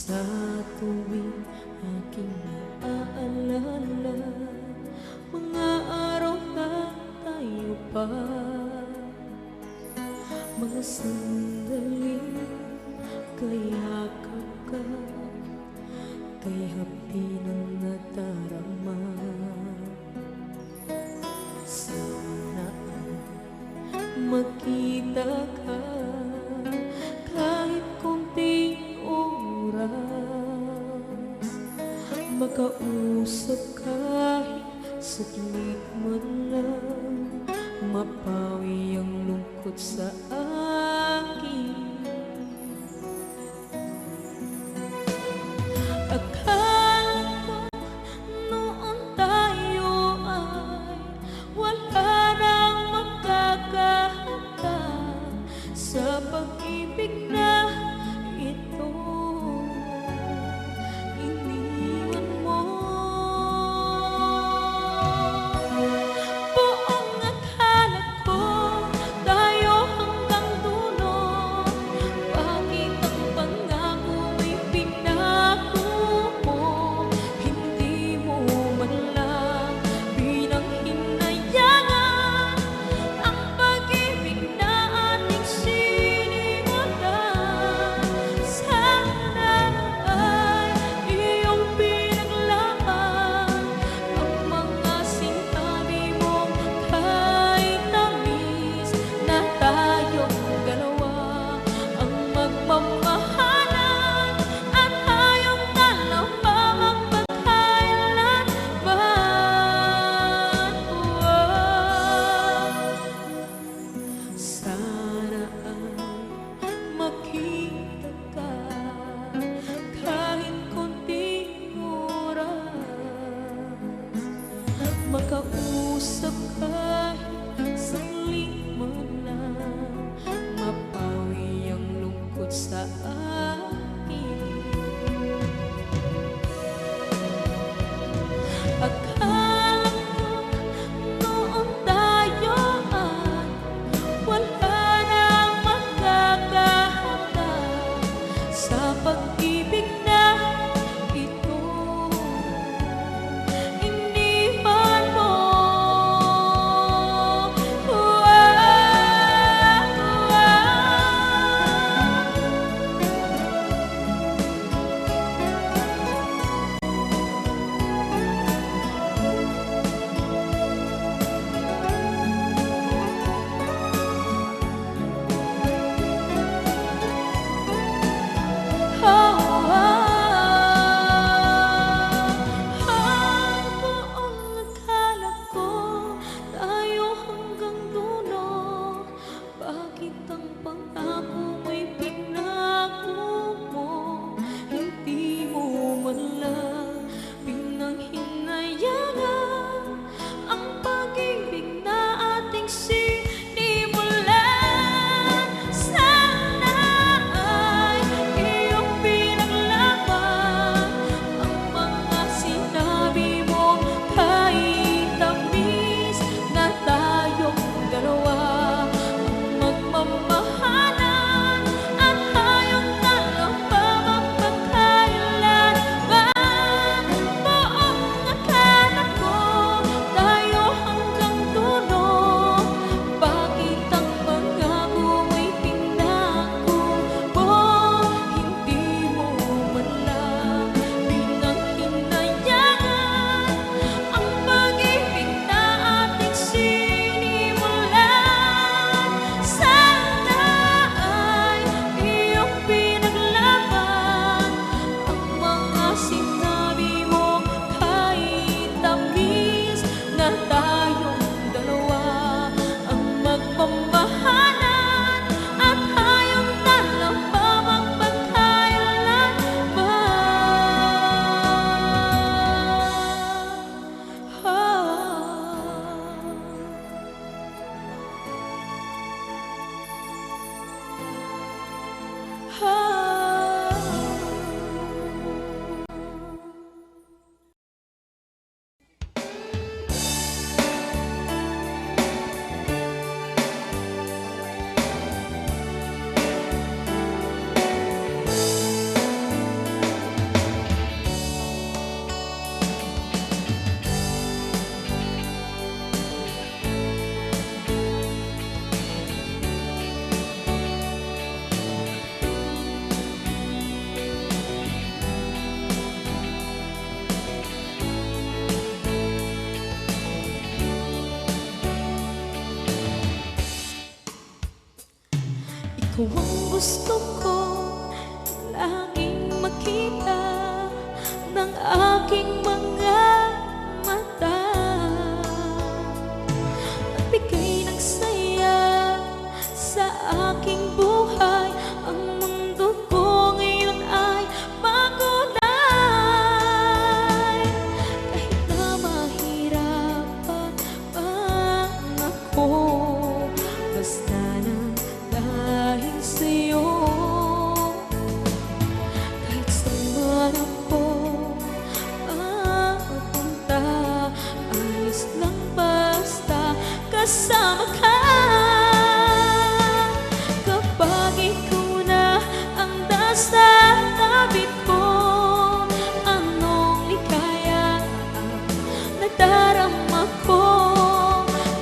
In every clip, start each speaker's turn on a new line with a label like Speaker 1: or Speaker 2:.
Speaker 1: Sa tuwing aking naaalala mga araw na tayo pa, mga sandaling kayakap ka, kay hapdi ng nadarama. Sana makita ka kahit konting oras, makausap kahit saglit man lang, mapawi ang lungkot sa akin. Akala ko noon tayo ay wala nang magkakahanda sa pag-ibig na ito. Iniwan mo buong akala ko tayo hanggang Ikaw ang gusto ko laging makita ng aking mga mata. Nagbigay ng saya sa aking buhay. Ang mundo ko ngayon ay makulay. Kahit na mahirapan man ako, basta na dahil sa'yo. Kahit saan man ako mapunta, ayos lang basta kasama ka. Kapag ikaw na ang nasa tabi ko, anong likaya ang nadarama ko.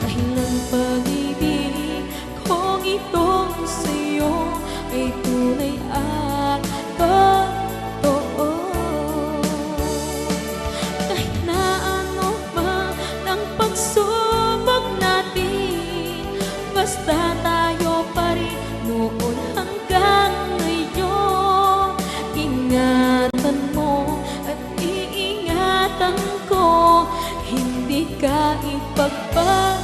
Speaker 1: Dahil ang pag-ibig kong itong sa'yo ay tunay at totoo. Kahit na ano pa ng pagsubok natin, basta tayo pa rin noon hanggang ngayon. Ingatan mo at iingatan ko, hindi ka ipagpapalik.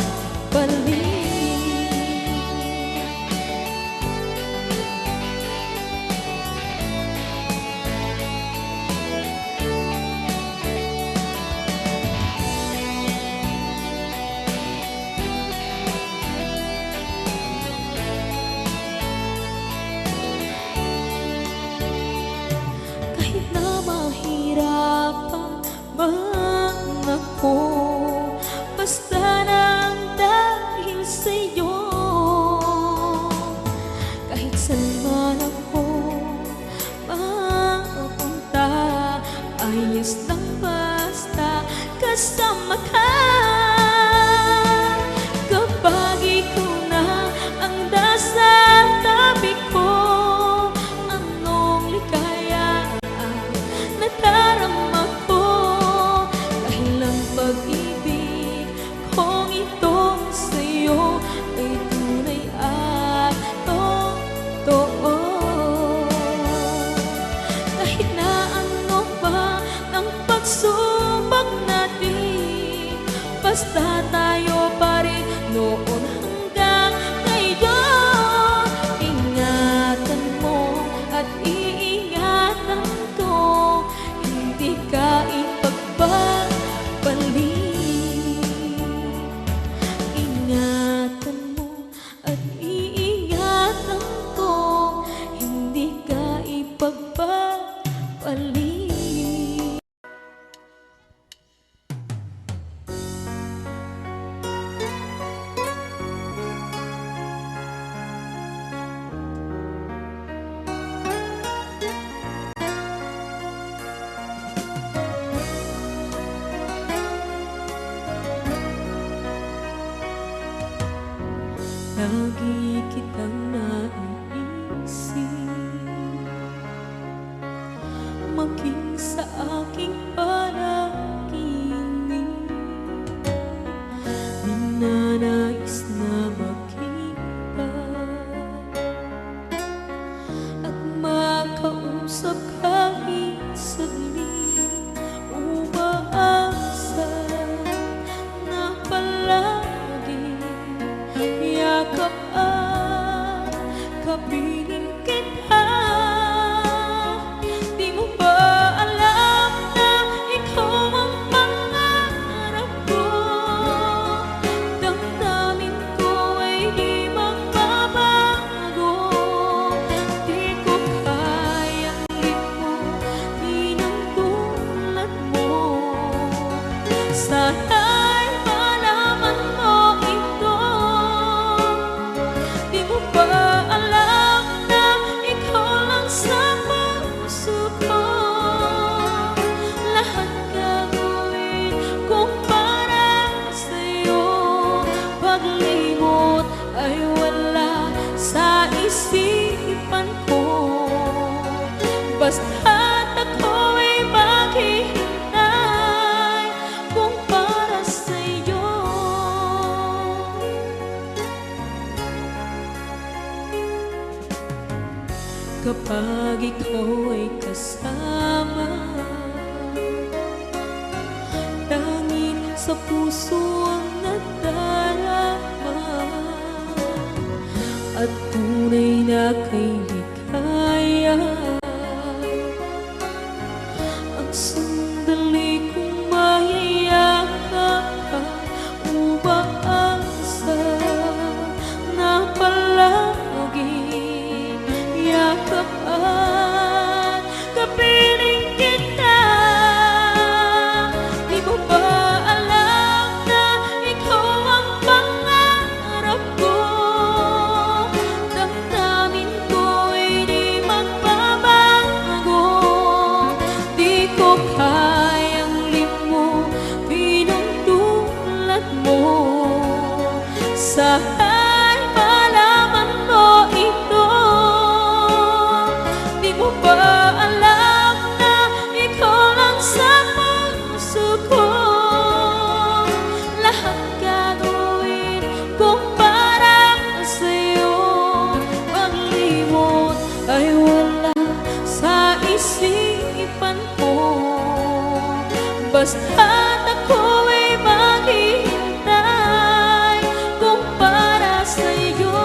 Speaker 1: Kahit na mahirapan man ako, basta nang dahil sa'yo. Kahit saan man ako mapunta, ayos lang basta kasama ka. Kapag ikaw na ang nasa tabi ko, anong likaya ang nadarama ko. Dahil ang pag-ibig kong itong sa'yo ay tunay at totoo. Kahit na ano pa ng pagsubok natin, basta tayo pa rin noon hanggang ngayon. Ingatan mo at iingatan ko, hindi ka ipagpapalik. Ingatan mo at iingatan ko, hindi ka ipagpapalik. Lagi kitang naiisip, maging sa aking panaginip. Ninanais na makita at makausap kahit saglit. Umaasa na palagi yakap at kapiling kita. Di mo ba alam na ikaw ang pangarap ko? Damdamin ko ay di magbabago. Di ko kayang limutin ang tulad mo. Sana'y malaman mo ito. Di mo ba alam na ikaw lang sa puso ko? Lahat gagawin kung para sa'yo. Paglimot ay wala sa isipan ko. Basta't ako'y maghihintay kung para sa puso ang nadarama at tunay na kay ligaya. Ang sandali kong mayayakap ka, umaasa na palagi yakap at kapiling kita. Di mo ba alam na ikaw ang pangarap ko? Damdamin ko'y di magbabago. Di ko kayang limutin ang tulad mo. Sana'y malaman mo ito. Di mo ba alam na ikaw lang sa puso ko? Lahat gagawin kung para sa'yo. Paglimot ay wala sa isipan ko. Basta't ako'y maghihintay kung para sa'yo.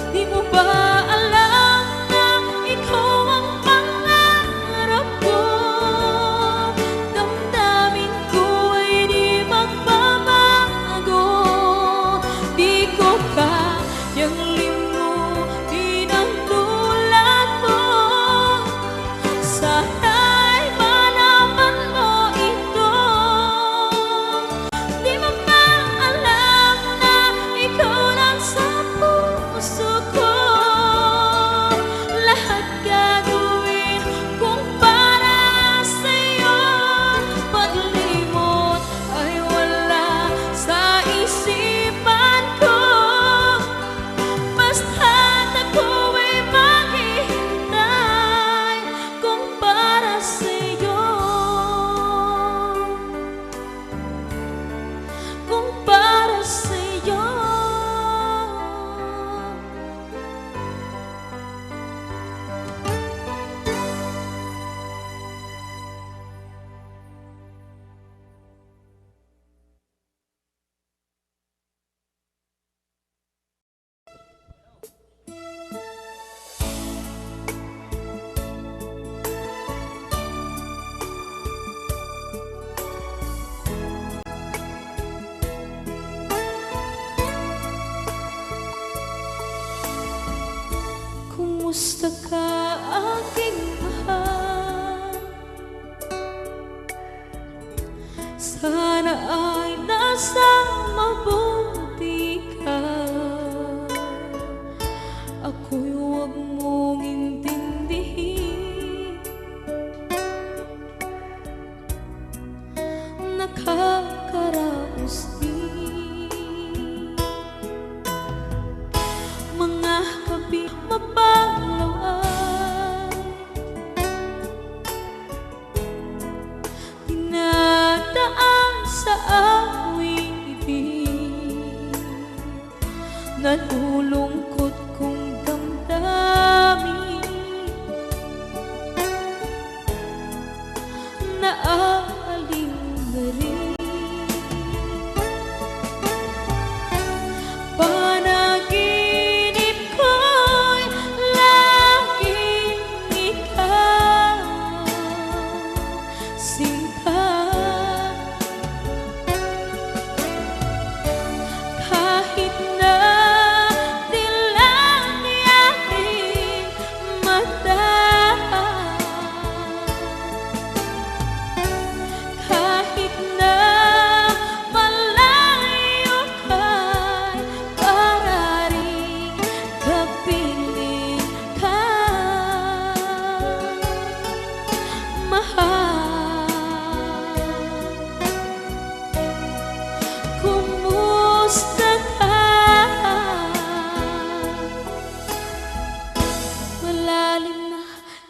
Speaker 1: Di mo ba alam na ikaw ang pangarap ko? Damdamin ko ay di magbabago. Di ko kayang limutin ang tulad mo. Sana'y malaman mo ito. Di mo ba alam na ikaw lang sa puso ko? Lahat gagawin kung para sa'yo. Paglimot ay wala sa isipan ko. Basta't ako'y maghihintay kung para sa'yo. Kung para sa'yo. Kumusta ka, aking mahal? Sana ay nasa mabuti ka. Ako'y huwag mong intindihin. Nakakaraos din mga gabi mapalaw ay dinadaan sa awit-ibig. Nalulungkot kong damdamin, naaaling na rin. Panaginip ko'y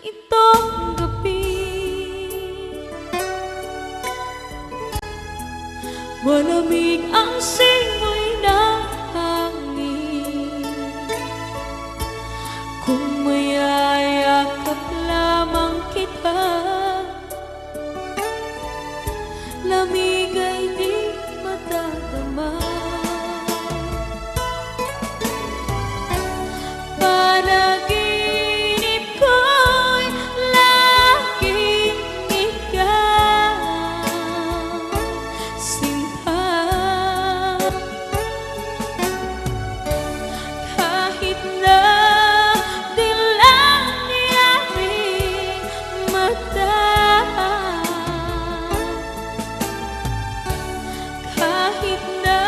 Speaker 1: itong gabi. Malamig ang simoy ng hangin, kung mayayakap lamang kita, lamig ay di madadama. Panaginip ko'y laging ikaw, sinta. Kahit na di lang niyaring mata, kahit na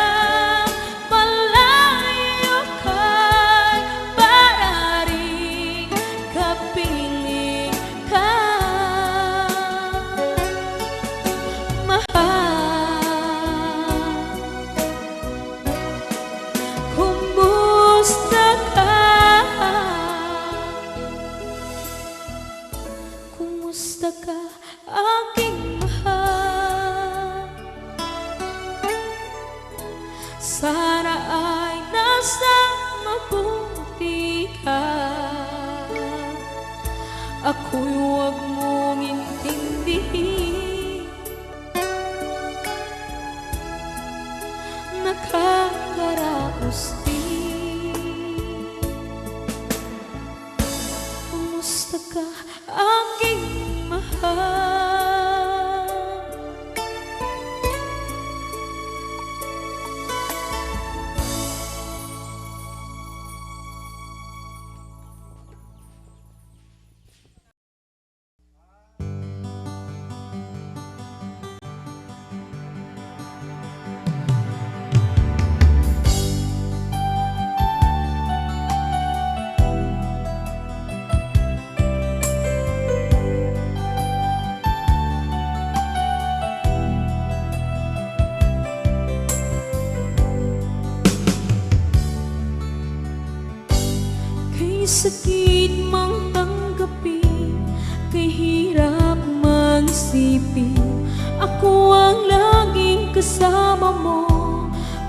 Speaker 1: malayo ka'y pararing kapiling ka, mahal. Kumusta ka? Kumusta ka, aking mahal? Sana ay nasa mabuti ka. Ako'y huwag mong intindihin, nakakaraos din. Kumusta ka, aking mahal? Kay sakit mang tanggapin, kay hirap mag-isipin, ako ang laging kasama mo,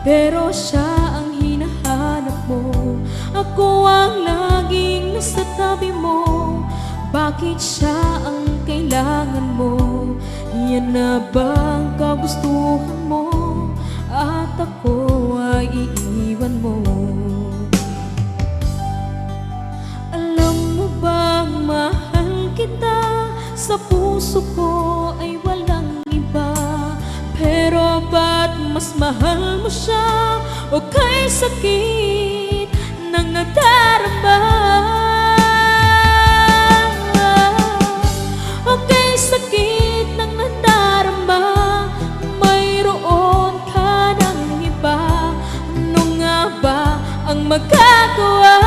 Speaker 1: pero siya ang hinahanap mo. Ako ang laging nasa tabi mo, bakit siya ang kailangan mo? Yan na bang kagustuhan mo, at ako ay iiwan mo? Mahal kita, sa puso ko ay walang iba, pero ba't mas mahal mo siya? O kay sakit ng nadarama, o kay sakit ng nadarama, mayroon ka ng iba. Ano nga ba ang magagawa?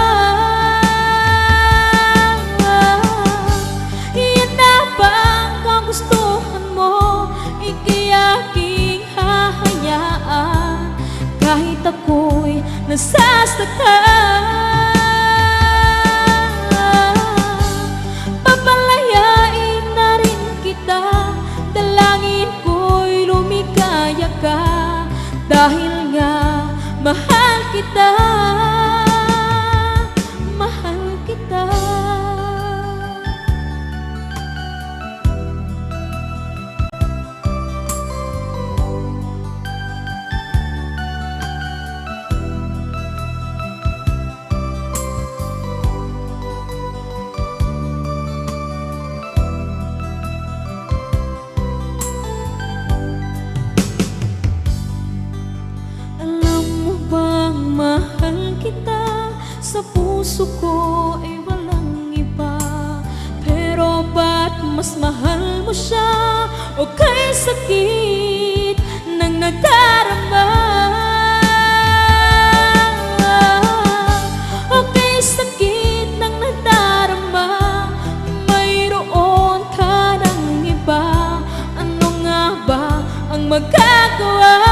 Speaker 1: Gustuhan mo, ika'y aking hahayaan, kahit ako'y nasasaktan. Papalayain na rin kita, dalangin ko'y lumikaya ka, dahil nga mahal kita, mahal kita. Mahal kita, sa puso ko ay walang iba, pero ba't mas mahal mo siya? O kay sakit ng nadarama, o kay sakit ng nadarama, mayroon ka ng iba. Ano nga ba ang magagawa?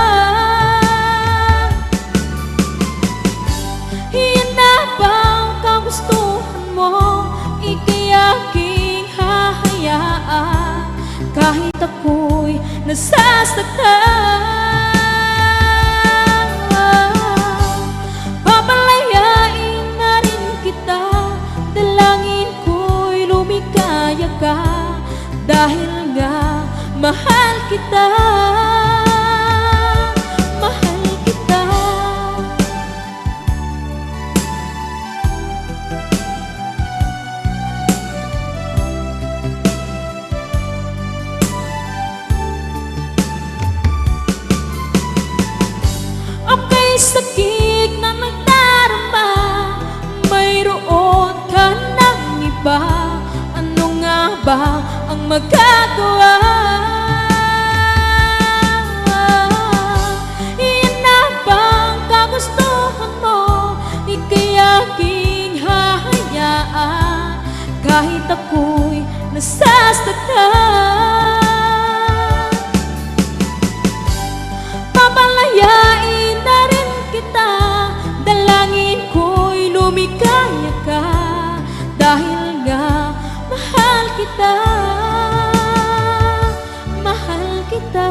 Speaker 1: Gustuhan mo, ika'y aking nasasaktan. Papalayain na rin kita, dalangin ko'y lumikaya ka, dahil nga mahal kita. Sakit na nagdarama, mayroon ka ng iba. Ano nga ba ang magagawa? Iyan na bang kagustuhan mo? Di kaya aking hahayaan kahit ako'y nasasaktan. Papalayain na rin kita, dalangin ko'y lumikaya ka, dahil nga mahal kita, mahal kita.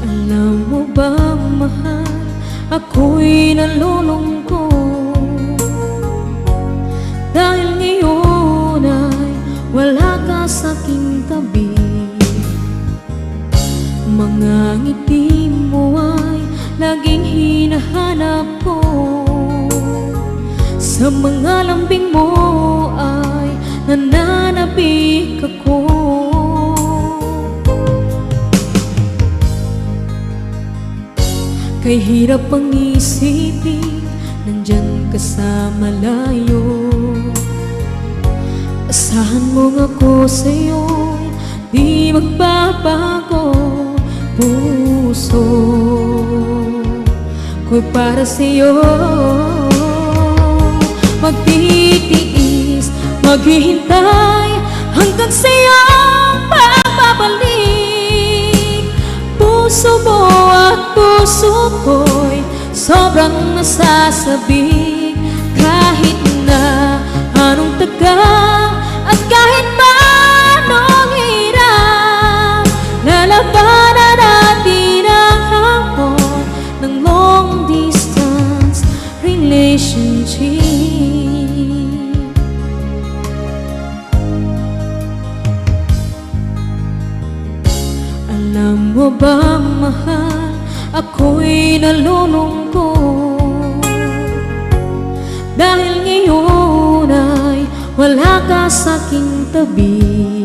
Speaker 1: Alam mo ba, mahal, ako'y nalulungkot dahil ngayon ay wala ka sa aking tabi. Mga ngiti mo ay laging hinahanap ko, sa mga lambing mo ay nananabik ako. Kay hirap ang isipin, nandyan ka sa malayo. Asahan mong ako sa'yo'y di magbabago. Puso ko'y para sa'yo, magtitiis, maghihintay hanggang sa'yo papabalik. Puso mo at puso ko'y sobrang nasasabik, kahit na anong tagal at kahit pa anong hirap, lalabanan natin ang hamon ng long distance relationship. Alam mo ba, mahal, ako'y nalulungkot dahil ngayon ay wala ka sa aking tabi.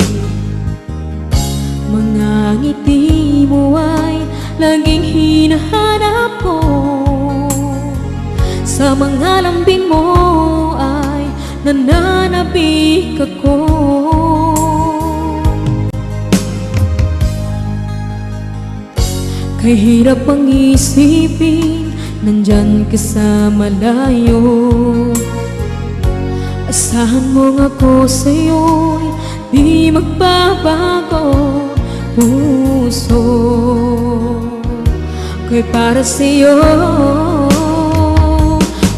Speaker 1: Mga ngiti mo ay laging hinahanap ko, sa mga lambing mo ay nananabik ako. Kay hirap ang isipin, nandyan ka sa malayo. Asahan mong ako sa'yo'y di magbabago. Puso ko'y para sa'yo,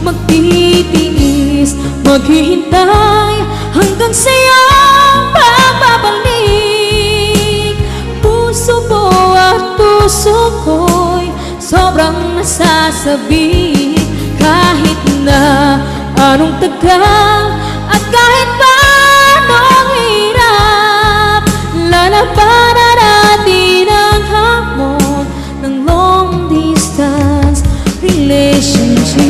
Speaker 1: magtitiis, maghihintay hanggang sa'yo papabalik. Puso mo at puso ko'y sobrang nasasabik, kahit na anong tagal at kahit pa anong hirap, lalabanan natin ang hamon ng long distance relationship.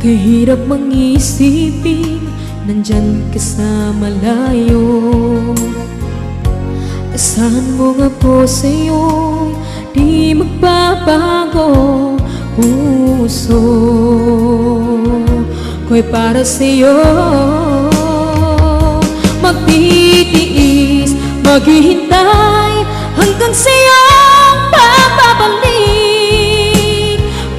Speaker 1: Kahirap mangisipin nandyan ka sa malayo. Asahan mo nga po sa'yo, di magbabago. Puso ko'y para sa'yo. Magtitiis, maghihintay hanggang sa'yong babalik.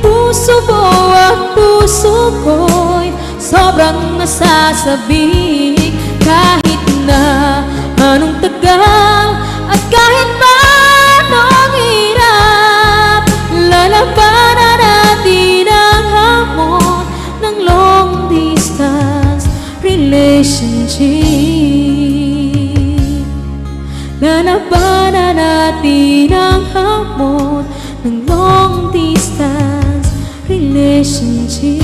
Speaker 1: Puso mo at puso ko'y sobrang nasasabik. Kahit na anong tagal at kahit pa anong hirap, lalabanan natin ang hamon ng long distance relationship. Lalabanan natin ang hamon ng long distance relationship.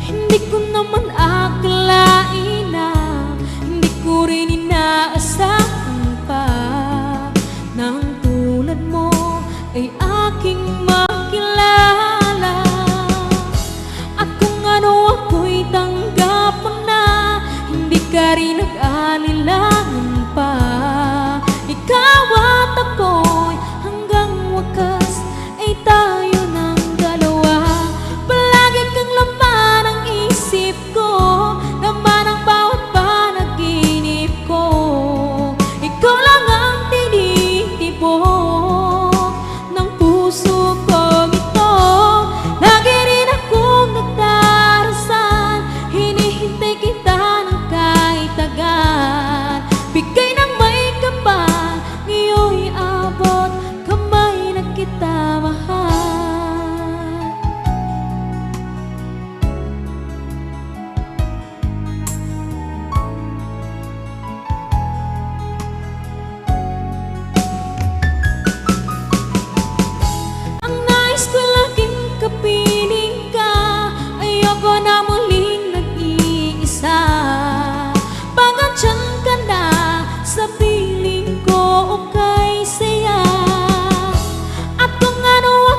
Speaker 1: Hindi ko naman akalain na, hindi ko rin inaasahan pa nang tulad mo ay aking makilala. At kung ano ako'y tanggap mo na, hindi ka rin nag-alilangan pa. Ikaw at ako'y hanggang wakas ay tayo ng dalawa. Palagi kang laman ang isip ko, laman ang bawat panaginip ko. Ikaw lang ang tinitibok ng puso kong ito. Lagi rin akong nagdarasal, hinihintay kita ng kahit tagal. Bigay ng may kapal, ngayon'y abot kamay na kita mahal. Ang nais ko laging kapiling ka, ayoko na muling nag-iisa. Pag andyan ka na sa piling ko, okay saya. At kung ano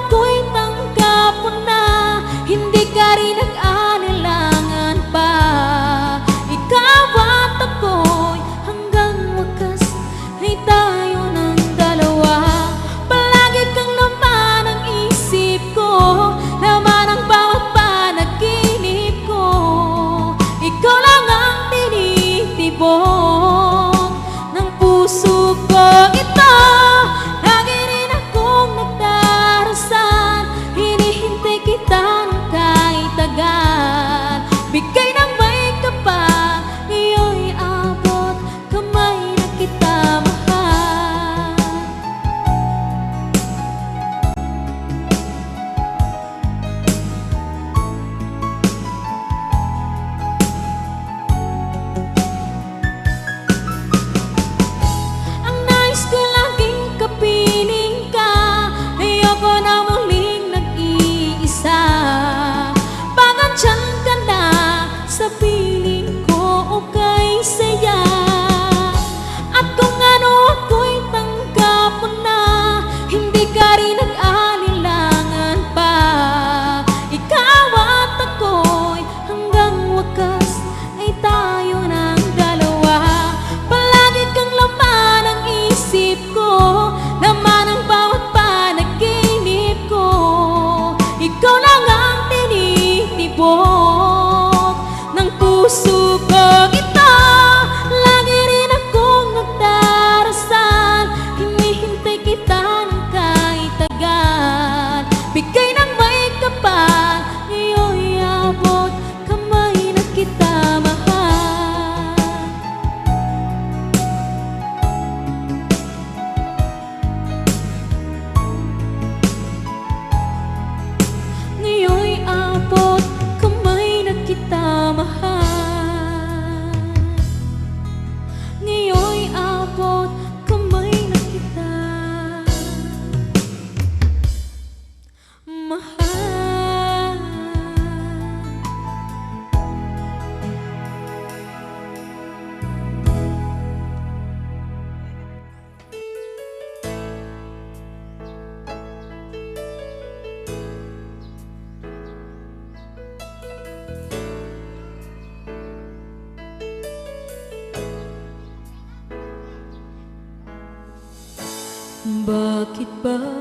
Speaker 1: Bakit ba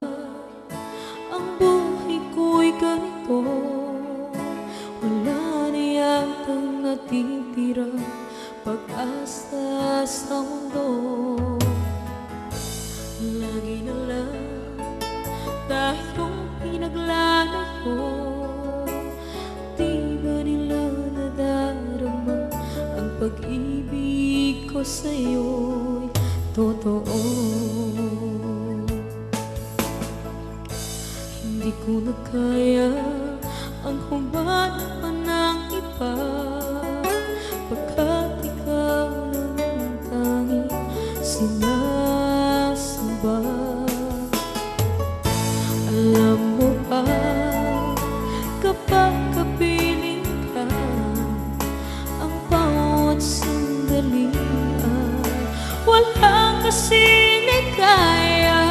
Speaker 1: ang buhay ko'y ganito? Wala na yatang natitirang pag-asa sa mundo. Lagi na lang tayong pinaglalayo. Di ba nila nadarama ang pag-ibig ko sa'yo'y totoo? Hindi ko na kaya ang humanap pa ng iba, pagkat ikaw lang ang tanging sinasamba. Alam mo ba, kapag kapiling ka, ang bawat sandali ay walang kasing ligaya.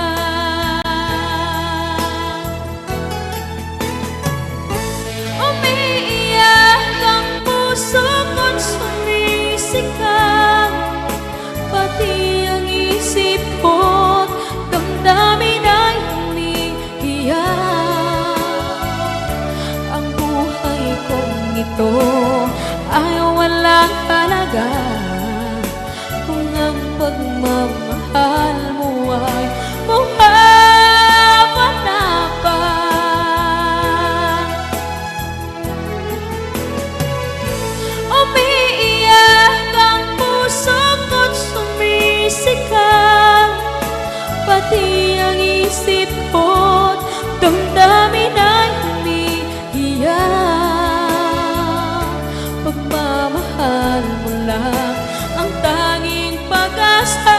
Speaker 1: Umiiyak ang puso ko't sumisigaw, pati ang isip ko't damdamin ay umiiyak. Ang buhay kong ito ay walang halaga kung ang pagmamahal mo ay mawawala pa. Umiiyak ang puso ko't sumisigaw, pati ang isip ko't damdamin ay umiiyak. Pagmamahal mo lang ang tanging pag-asa,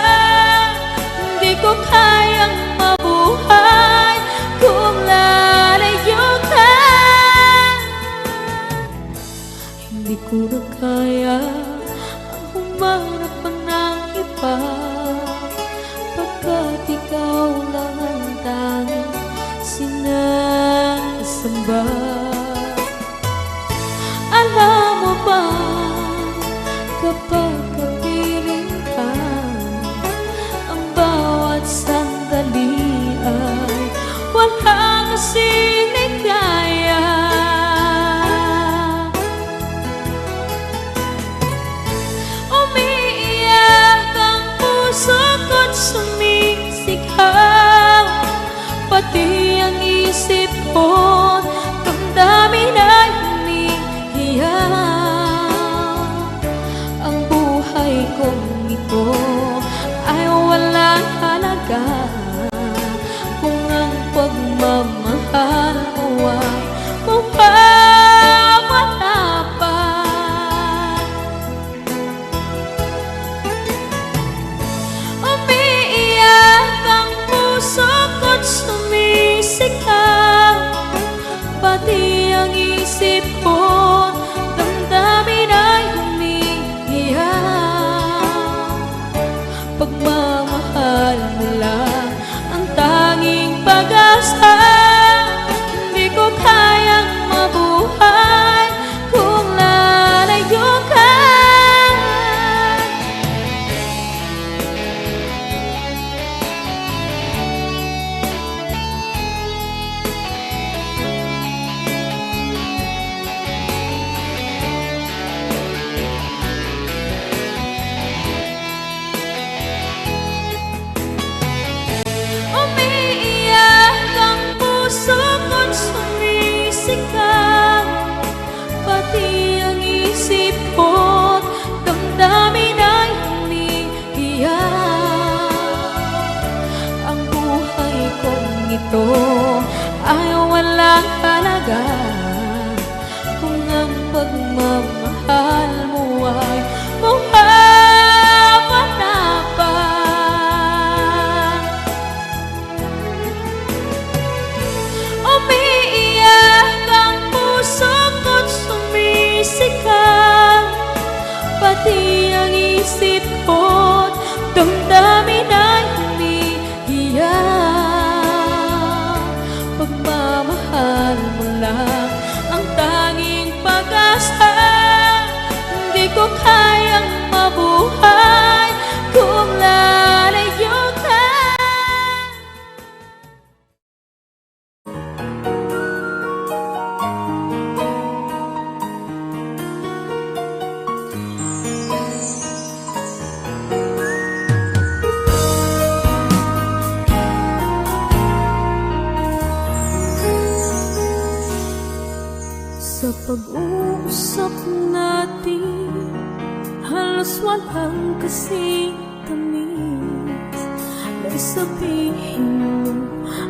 Speaker 1: hindi ko kayang mabuhay kung lalayo ka. Hindi ko na kaya ang humanap pa ng iba, pagkat ikaw lang ang tanging sinasamba. Alam mo ba, kapag kapiling ka, ang bawat sandali ay walang kasing ligaya. Umiiyak ang puso ko't sumisigaw, pati ang isip ko't damdamin ay umiiyak. Ang buhay kong ito ay walang halaga kung ang pagmamahal mo ay mawawala pa. Umiiyak ang puso ko't sumisigaw, pati ang isip ko't damdamin ay umiiyak. Pagmamahal mo lang ang tanging pag-asa, hindi ko kayang mabuhay kung lalayo ka. Umiiyak ang puso ko't sumisigaw, pati ang isip ko't damdamin ay umiiyak. Ang buhay kong ito ay walang halaga kung ang pagmamahal mo ay mawawala pa. Umiiyak ang puso ko't sumisigaw, pati ang isip ko't damdamin ay umiiyak. Pagmamahal mo lang ang tanging pag-asa, hindi ko kayang mabuhay kung lalayo ka. pag-uusap natin, halos walang kasing tamis. May sabihin mo,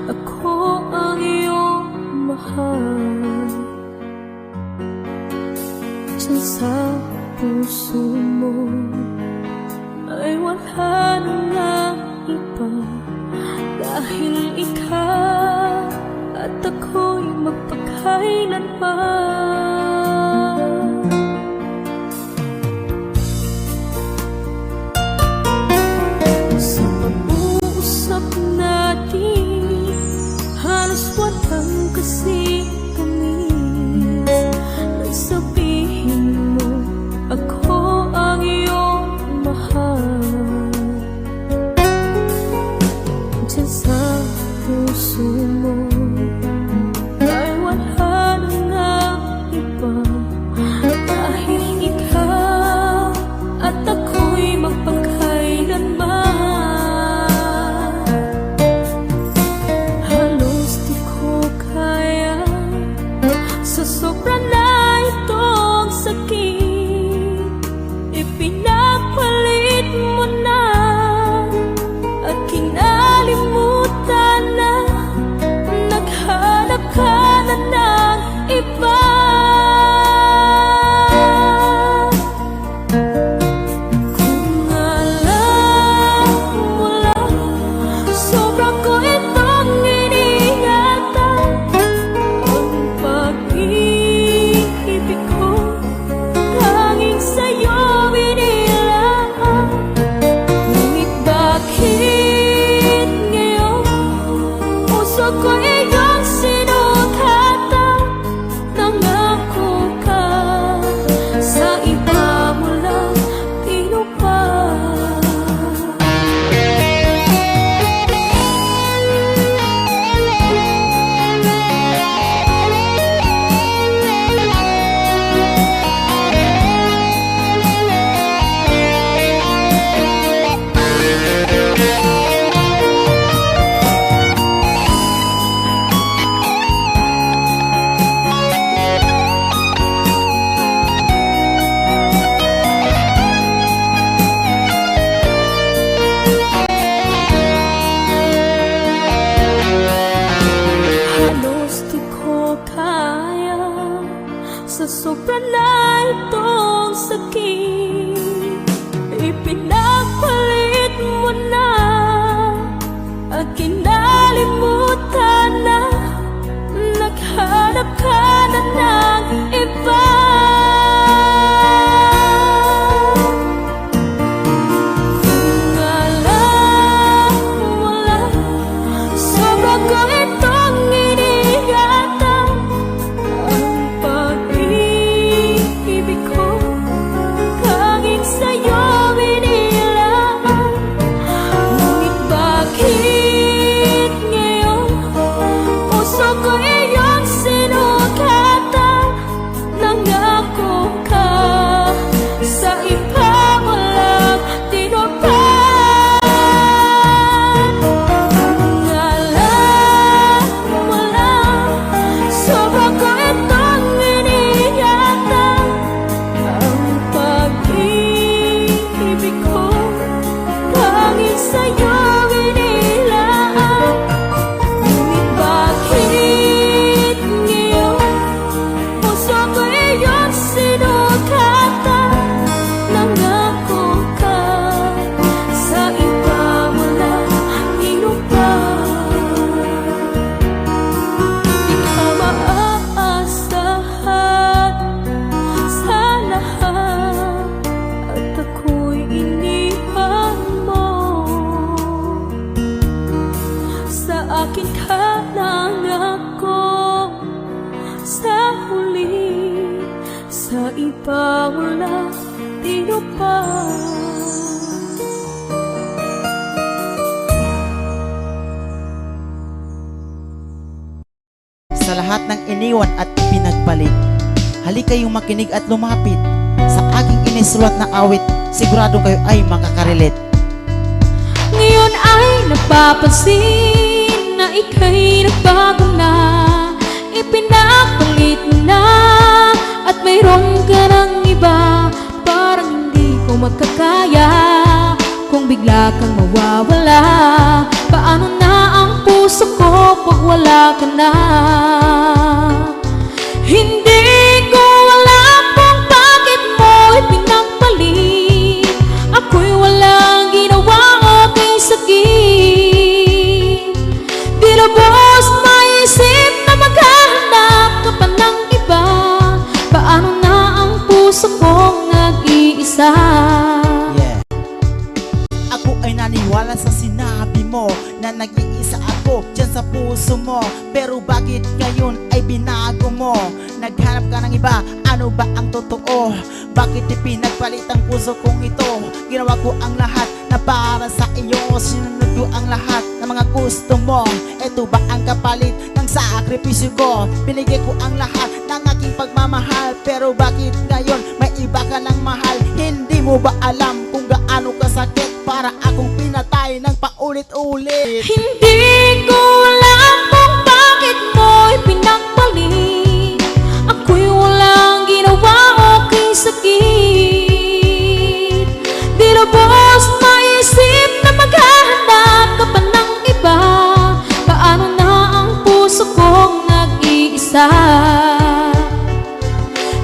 Speaker 1: ako ang iyong mahal. Diyan sa puso mo ay wala na nga iba, dahil ikaw at ako'y magpakailanman. Sa pag-uusap natin, halos walang kasing tamis. Nagsabihin mo, ako ang iyong mahal. Diyan sa puso mo ay wala na nga iba, dahil ikaw at ako'y magpakailanman. Halos di ko kaya, sa sobra na itong sakit, ipinapalit mo na at kinalimutan na, naghanap ka na ng iba. Kung alam mo lang, sobra ko itong iniingatan. Ang pag-ibig ko tanging sa'yo inilaan. Ngunit bakit ngayon puso ko iyong sinukatan? Nangako ka, sa iba mo lang tinupad. Halos di ko kaya, sa sobra na itong sakit, ipinapalit mo na at kinalimutan na, naghanap ka na ng iba. Kung alam mo lang, sobra ko itong iniingatan. Ang pag-ibig ko tanging sa'yo inilaan. Ngunit bakit ngayon puso ko iyong sinukatan? Nangako ka, sa iba mo lang tinupad. Kung alam mo lang, sobra ko itong iniingatan. Ang pag-ibig ko tanging sa'yo inilaan. Ngunit bakit ngayon puso ko iyong sinukatan? Nangako ka, sa iba mo lang tinupad. Di ka maaasahan sa lahat, at ako'y iniwan mo. Sa akin ka nangako, sa huli, sa iba mo lang tinupad.
Speaker 2: Sa lahat ng iniwan at pinagpalit, halik kayong makinig at lumapit. Sa aking inisulat na awit, sigurado kayo ay makakarelet.
Speaker 1: Ngayon ay napapansin na ika'y nagbago na, ipinapalit mo na mayroon ka ng iba, parang hindi ko makakaya. Kung bigla kang mawawala, paano na ang puso ko pag wala ka na? Hindi ko alam kung bakit mo ipinagpalit. Ako'y walang ginawa o kay sakit. Di lubos maisip na maghahanap ka pa ng iba. Paano na ang puso kong nag-iisa?
Speaker 2: Ako ay naniwala sa sinabi mo na nag-iisa ako dyan sa puso mo. Pero bakit ngayon ay binago mo? Naghanap ka ng iba, ano ba ang totoo? Bakit ipinagpalit ang puso kong ito? Ginawa ko ang lahat na para sa iyo, sinunod ko ang lahat ng mga gusto mo. Ito ba ang kapalit ng sakripisyo ko? Binigay ko ang lahat ng aking pagmamahal. Pero bakit ngayon may iba ka ng mahal? Hindi mo ba alam kung gaano kasakit para akong pinatay ng paulit-ulit?
Speaker 1: Hindi ko alam kung bakit mo ipinagpalit. Ako'y walang ginawa o kay sakit. Di lubos maisip na maghahanap ka pa ng iba. Paano na ang puso kong nag-iisa?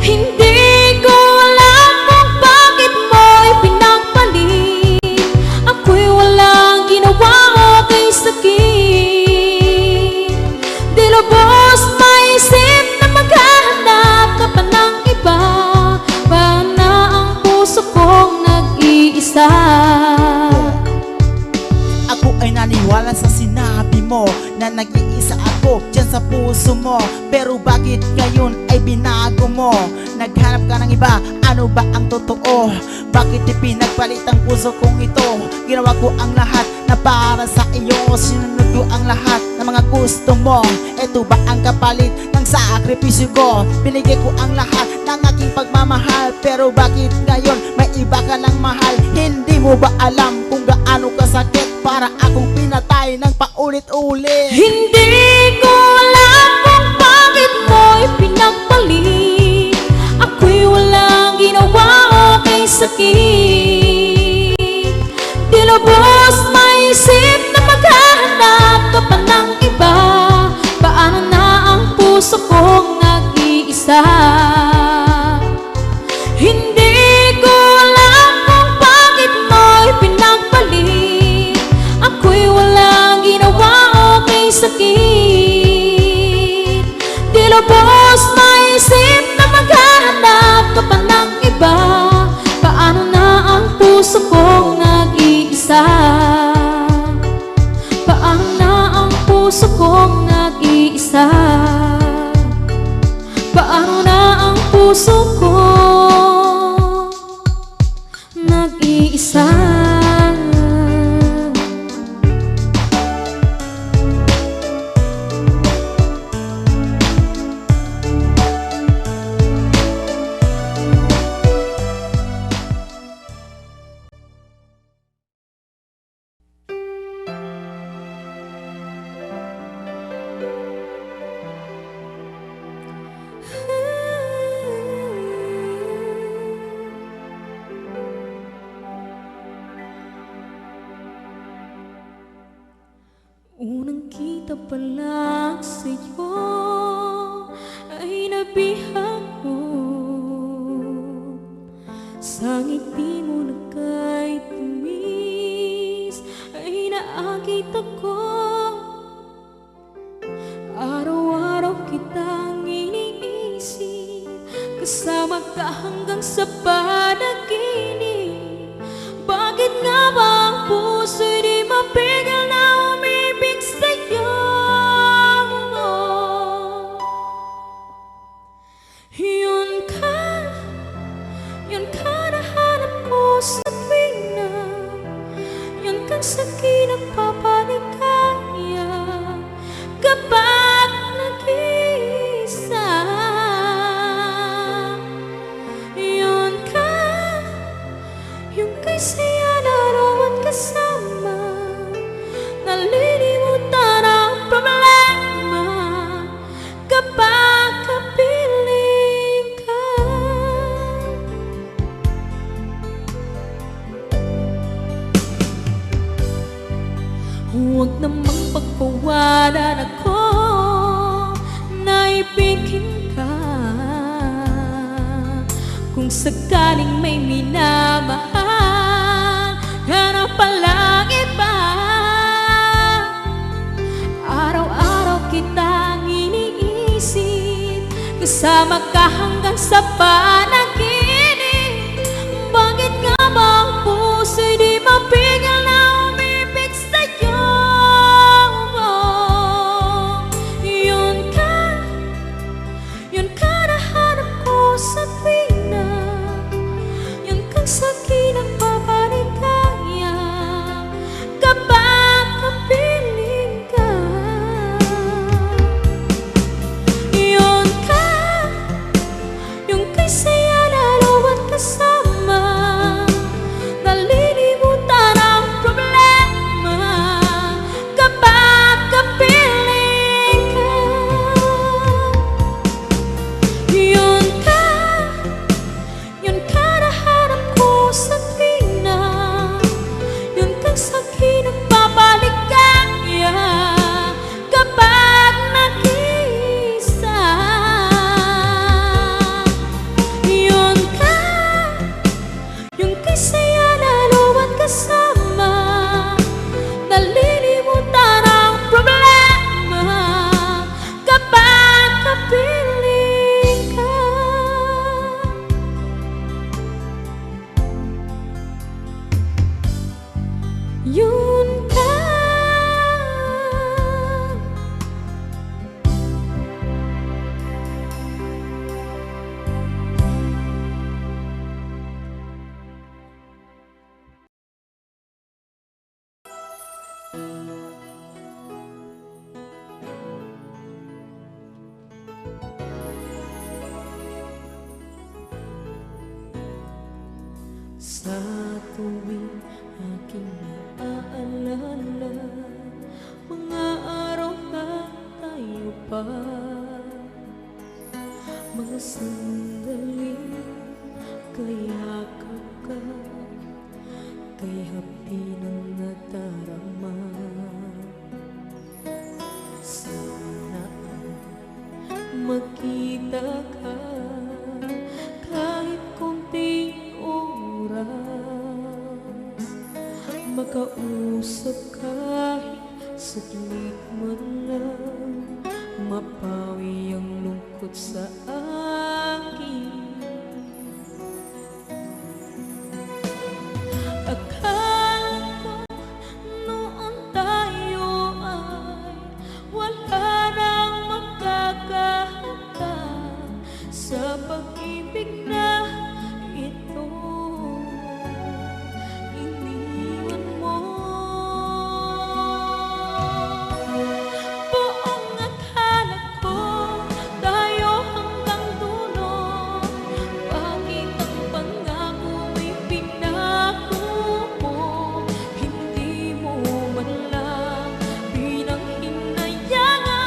Speaker 1: Hindi ko alam kung bakit mo ipinagpalit. Ako'y walang ginawa o kay sakit. Di lubos maisip na maghahanap ka pa ng iba. Paano na ang puso kong nag-iisa?
Speaker 2: Ako ay naniwala sa sinabi mo na nag-iisa ako dyan sa puso mo. Pero bakit ngayon ay binago mo? Naghanap ka ng iba, ano ba ang totoo? Bakit ipinagpalit ang puso kong ito? Ginawa ko ang lahat na para sa iyo, sinunod ko ang lahat ng mga gusto mo. Ito ba ang kapalit ng sakripisyo ko? Binigay ko ang lahat ng aking pagmamahal. Pero bakit ngayon may iba ka ng mahal? Hindi mo ba alam kung gaano kasakit para akong pinatay ng paulit-ulit?
Speaker 1: Hindi ko alam kung bakit mo ipinagpalit. Ako'y walang ginawa o kay sakit. Di lubos maisip na maghahanap ka pa ng iba. Paano na ang puso kong nag-iisa? Hindi ko alam kung bakit mo ipinagpalit. Ako'y walang ginawa o kay sakit. Di lubos maisip na maghahanap ka pa ng iba. Paano na ang puso kong nag-iisa? Paano na ang puso kong nag-iisa? Paano na ang puso ko nag-iisa? Unang kita pa lang sa'yo ay nabihag mo. Sa ngiti mo na kahit tumis ay nakakita ko. Araw-araw kitang iniisip, kasama ka hanggang sa panaginip. Bakit nga ba ang puso'y di mapigil na umibig sa'yo? Yun ka nahanap ko sa tuwing na yun kang sa'kin nagpapaligaya kapag nag-iisa. Yun ka sana ko naibigin ka. Kung sakaling may minamahal ka na palang iba, araw-araw kitang iniisip, kasama ka hanggang sa panaginip. Bakit nga ba ang puso'y di mapigil na umibig sa'yo? Yun ka nahanap ko sa tuwina, yun kang sa'kin ang papaligaya kapag kapiling ka. Yung kay saya lalo at kasama, nalilimutan ang problema kapag kapiling ka. Yun ka nahanap ko sa tuwina, yun kang sa'kin ang papaligaya kapag nag-iisa. Yung kay saya lalo at kasama, nalilimutan ang problema kapag kapiling ka. Yun ka. Sa tuwing aking naaalala mga araw na tayo pa, mga sandaling kayakap ka, kay hapdi ng nadarama. Sana makita ka kahit konting oras, makausap kahit saglit man lang, mapawi ang lungkot sa akin. Akala ko noon tayo ay wala nang magkakahanda sa pag-ibig na ito. Iniwan mo buong akala ko tayo hanggang dulo. Bakit ang pangako ay pinako mo? Hindi mo man lang pinanghinayang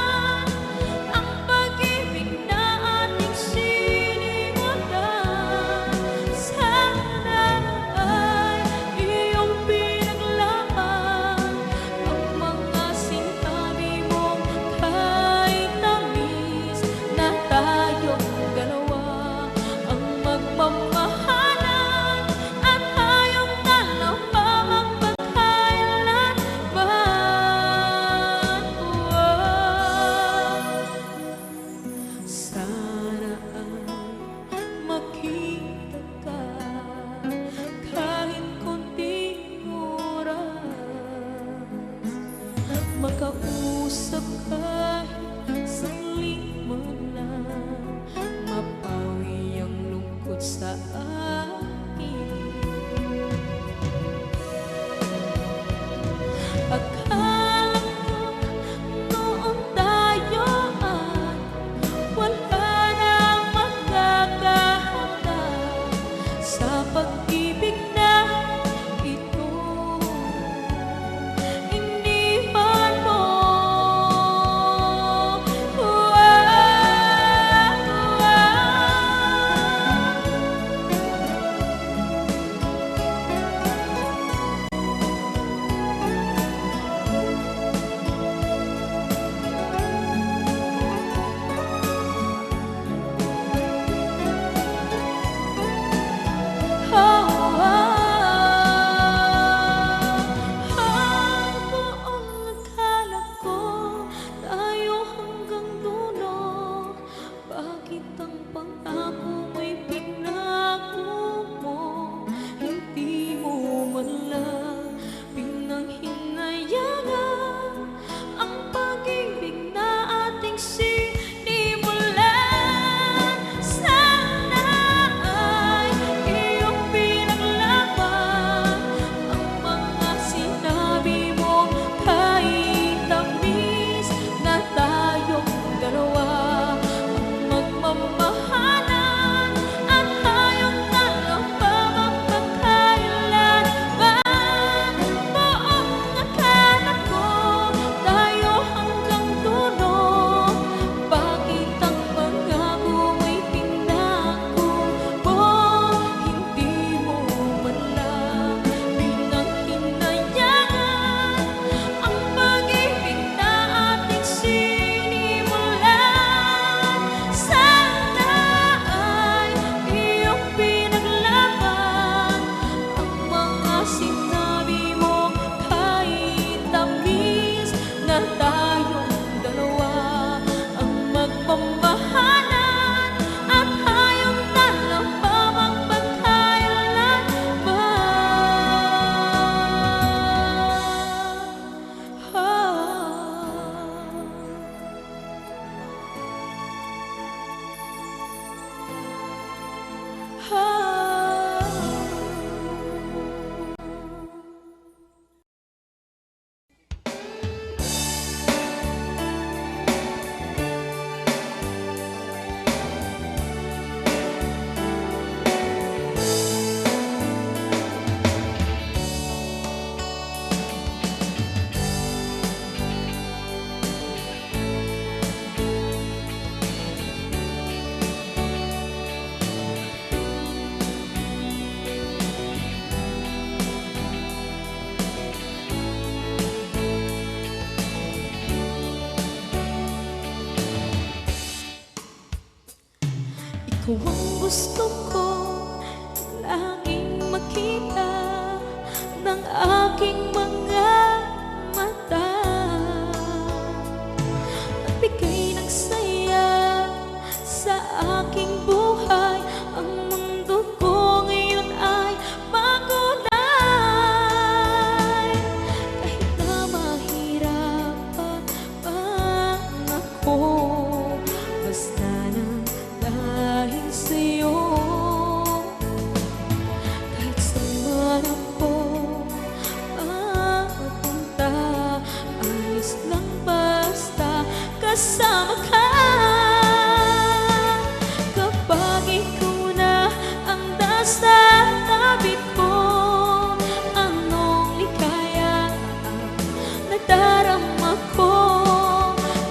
Speaker 1: Ikaw ang gusto ko laging makita ng aking mga mata, at bigay ng saya sa aking buhay. Ang mundo ko ngayon ay makulay, kahit na mahirapan ako, basta nang dahil sa'yo. Kahit saan man ako mapunta, ayos lang basta kasama ka. Kapag ikaw na ang nasa tabi ko, anong likaya ang nadarama ko.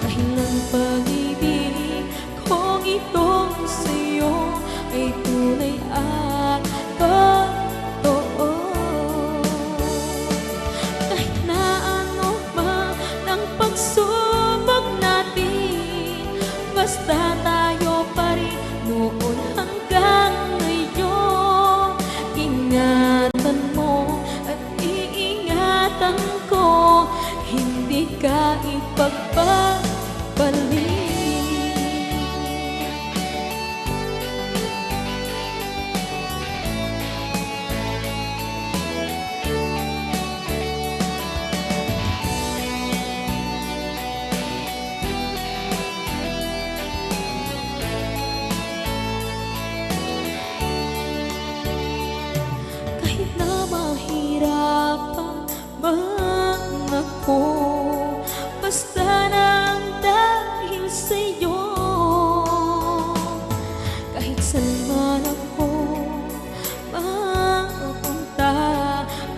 Speaker 1: Dahil ang pag-ibig kong itong sa'yo ay tunay at totoo. Kahit na ano man ang pagsubok natin, basta tayo pa rin noon hanggang ngayon. Ingatan mo at iingatan ko, hindi ka ipagpapalik. Kahit na mahirapan man ako, basta nang dahil sa'yo. Kahit saan man ako mapunta,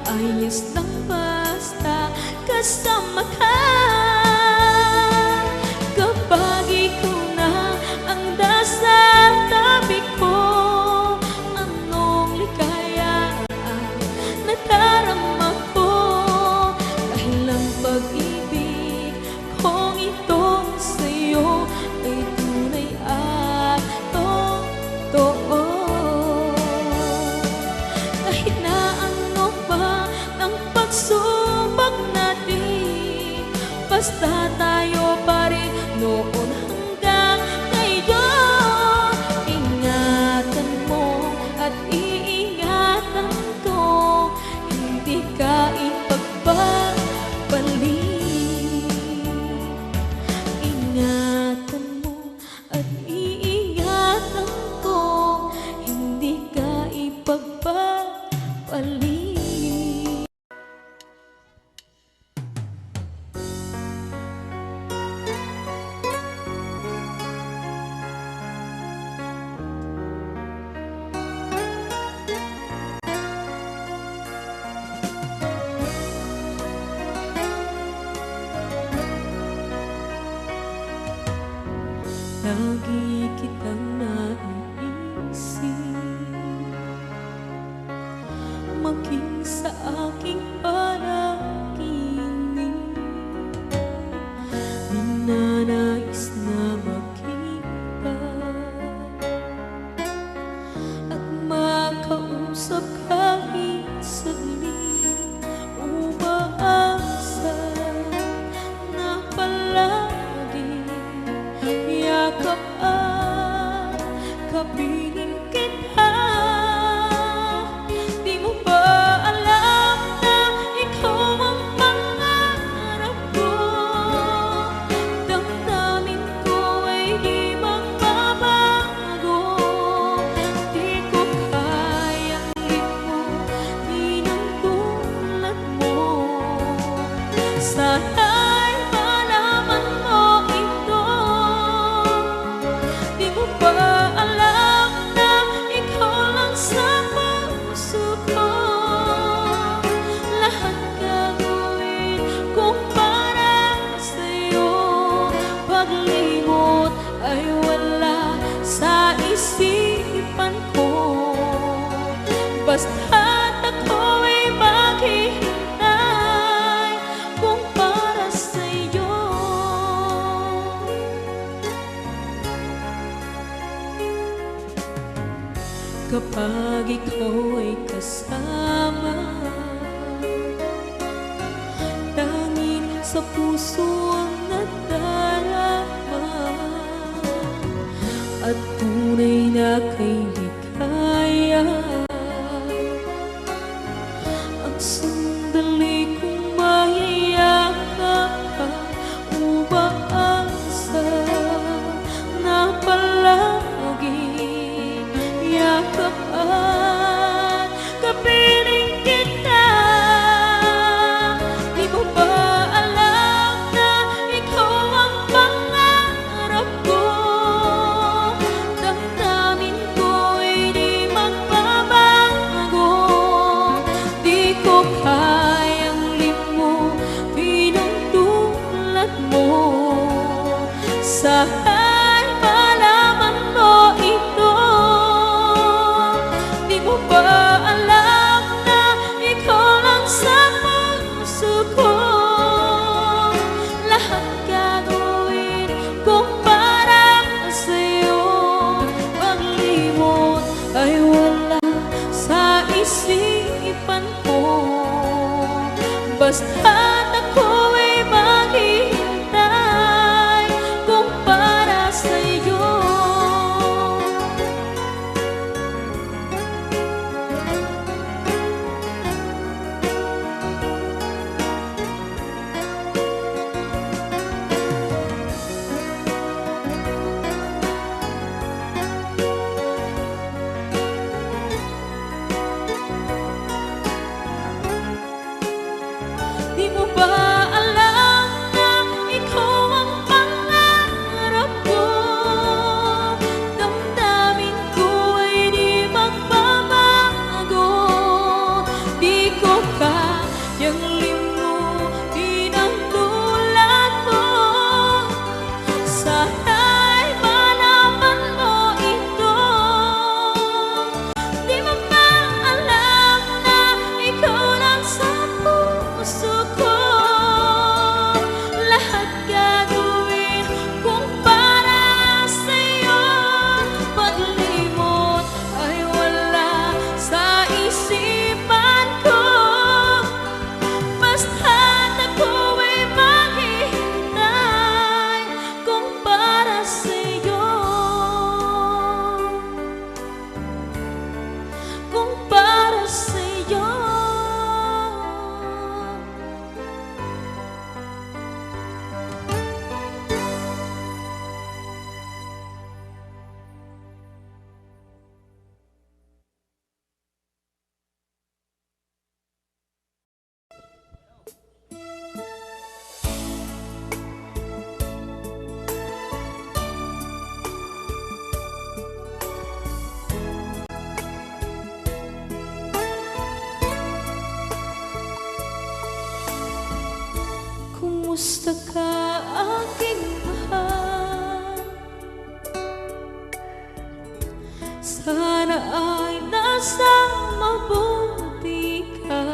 Speaker 1: ayos lang basta kasama ka. Kapag ikaw na ang nasa tabi ko, anong likaya ang nadarama ko. Dahil ang pag-ibig kong itong sa'yo ay tunay at totoo. Kahit na ano pa ang pagsubok natin, basta tayo pa rin noon hanggang ngayon. Ingatan mo at iingatan ko, hindi ka ipagpapalik. Ingatan mo at iingatan ko, hindi ka ipagpapalik. Lagi kitang naiisip, maging sa aking panaginip. Ninanais na makita at makausap kahit saglit. Umaasa na palagi yakap at kapiling kita. Di mo ba alam na ikaw ang pangarap ko? Damdamin ko ay di magbabago. Di ko kayang limutin ang tulad mo. Sana'y malaman mo ito. Di mo ba alam na ikaw lang sa puso ko? Lahat gagawin kung para sa'yo. Paglimot ay wala sa isipan ko, basta't ako ay maghihintay kung para sa'yo. kapag ikaw ay kasama. Langit sa puso ang nadarama, at tunay na kay ligaya. Ang sandali kong mayayakap ka, umaasa na palagi yakap at kapiling kita. Di mo ba alam na ikaw ang pangarap ko? Damdamin ko'y di magbabago. Di ko kayang limutin ang tulad mo. Sana'y malaman mo ito. Di mo ba alam na ikaw lang sa puso ko? Lahat gagawin kong para sa'yo. Paglimot ay wala sa isipan ko. Basta't ako'y maghihintay kung para sa'yo. Di mo ba alam na ikaw ang pangarap ko? Damdamin ko ay di magbabago. Di ko kayang limutin ang tulad mo. Sana'y malaman mo ito. Di mo ba alam na ikaw lang sa puso ko? Lahat gagawin kung para sa'yo. Paglimot ay wala sa isipan ko. Basta't ako'y maghihintay kung para sa'yo. Kung para sa'yo. Kumusta ka, aking mahal? Sana ay nasa mabuti ka.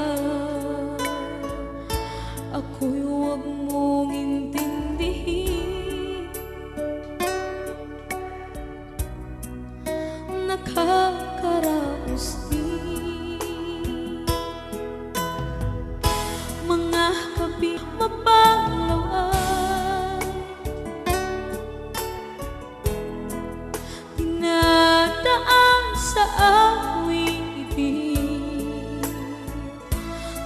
Speaker 1: Ako'y huwag mong intindihin. Nakakaraos din mga gabi mapalawan. Dinadaan sa awitin,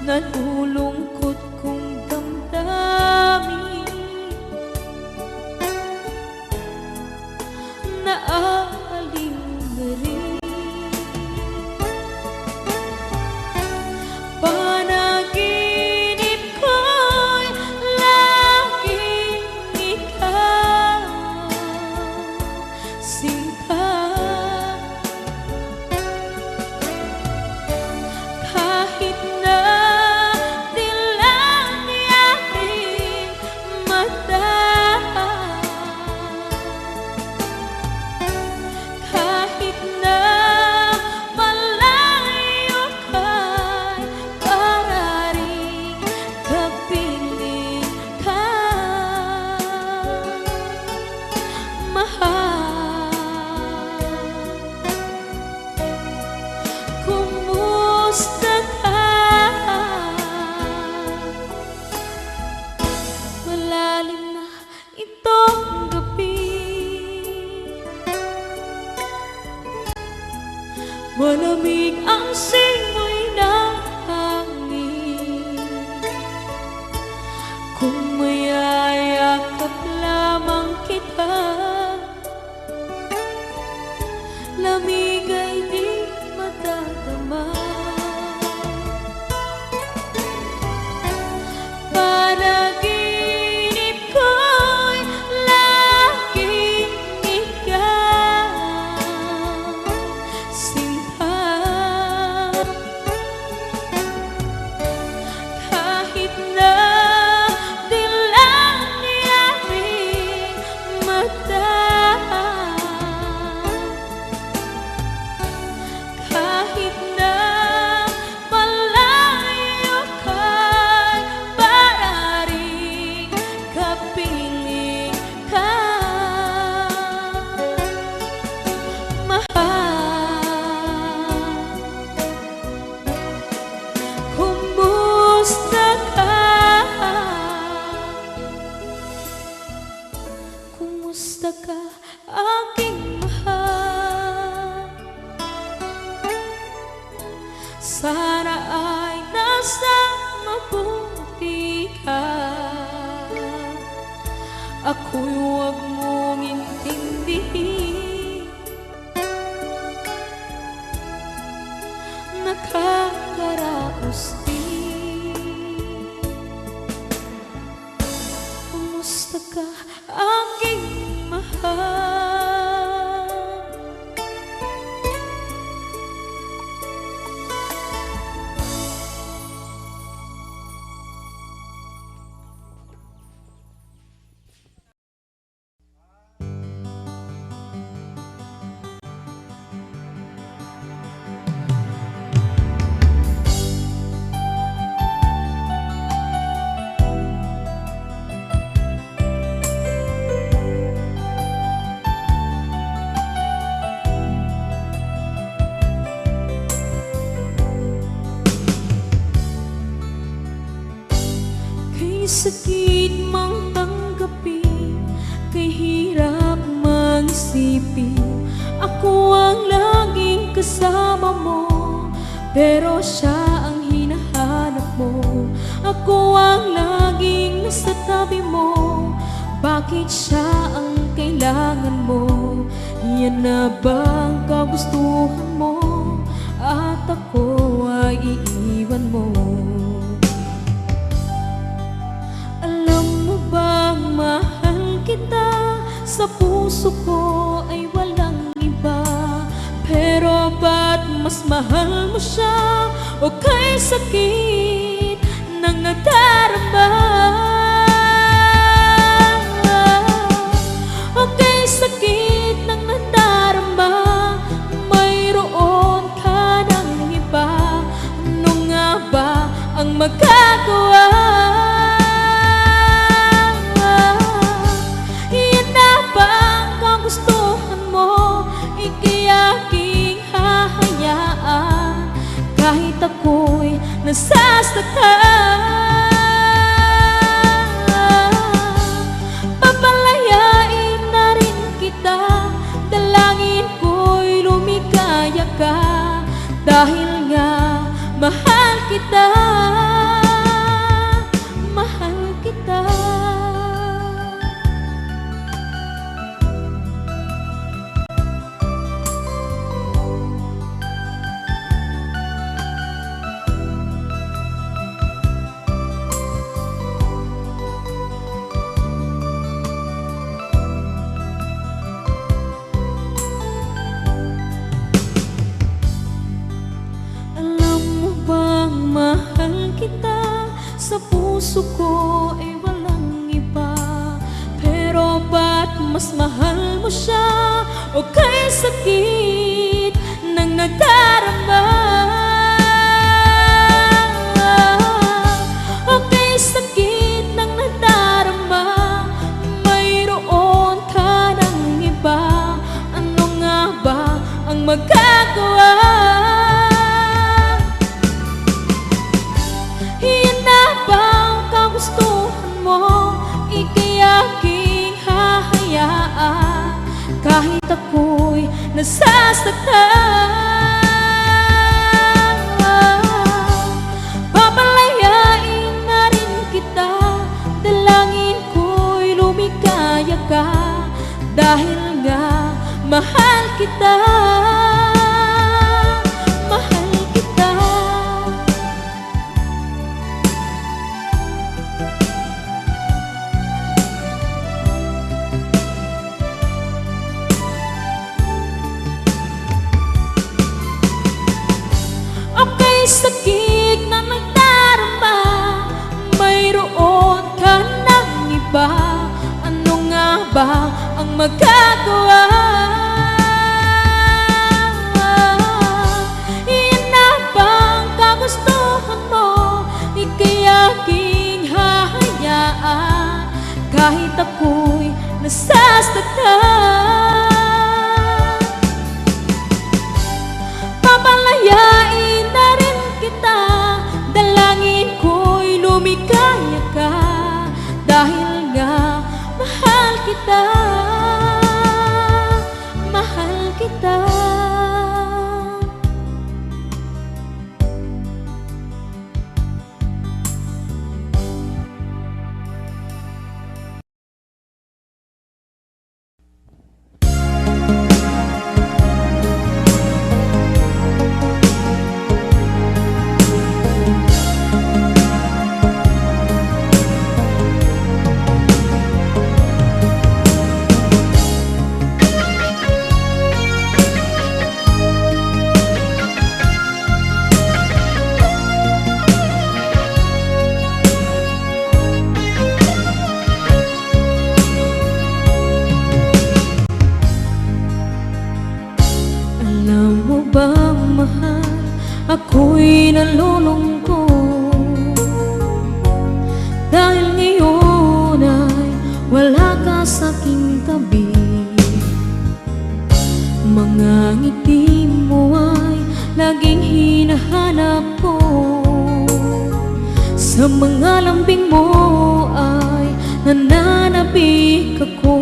Speaker 1: nalulungkot kong damdamin. Naaaling na rin panaginip ko'y laging ikaw. Singkat kahit na Malamig ang simoy ng hangin. Kung mayayakap lamang kita, lamig ay di matatama. Panaginip ko'y laging ikaw, sinta. Kahit na di lang aking mata, kahit na malayo ka'y pararing kapiling ka, mahal. Kumusta ka? Kumusta ka, aking mahal? Sana ay nasa mabuti ka. Ako'y huwag mong intindihin, nakakaraos din. Kumusta ka, aking mahal? Kay sakit mang tanggapin, kay hirap mang isipin, ako ang laging kasama mo, pero siya ang hinahanap mo. Ako ang laging nasa tabi mo, bakit siya ang kailangan mo? Yan na bang kagustuhan mo, at ako ay iiwan mo? Mahal kita, sa puso ko ay walang iba. Pero ba't mas mahal mo siya, o kay sakit ng nadarama? O kay sakit ng nadarama, mayroon ka ng iba. Ano nga ba ang magagawa? Gustuhan mo, ika'y aking hahayaan, kahit ako'y nasasaktan. Papalayain na rin kita, dalangin ko'y lumigaya ka, dahil nga mahal kita, mahal kita. Sa puso ko ay walang iba, pero ba't mas mahal mo siya, o kay sakit ng nadarama? O kay sakit ng nadarama, mayroon ka ng iba. Ano nga ba ang magagawa? Gustuhan mo, ika'y aking hahayaan, kahit ako'y nasasaktan. dahil nga mahal kita. Mahal kita. Okay, sakit na nagdarama, mayroon ka ng iba. Ano nga ba ang magagawa? Iyan na bang kagustuhan mo? Di kaya aking hahayaan kahit ako'y nasasaktan. Papalayain na rin kita, dalangin ko'y lumikaya ka, dahil nga mahal kita. Mahal kita. Alam mo ba, mahal, ako'y nalulungkot dahil ngayon ay wala ka sa aking tabi. Mga ngiti mo ay laging hinahanap ko, sa mga lambing mo ay nananabik ako.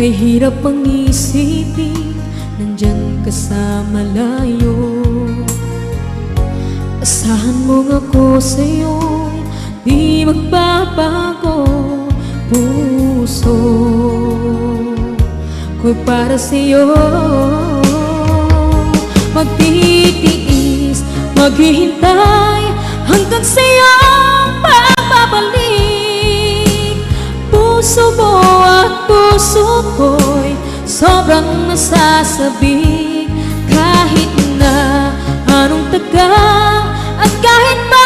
Speaker 1: Kay hirap ang isipin, nandyan ka sa malayo. Asahan mo nga ko sa'yo'y di magbabago. Puso ko'y para sa'yo, magtitiis, maghihintay hanggang sa'yo pagbabalik. Puso mo at puso ko'y sobrang nasasabik, kahit na anong tagal at kahit pa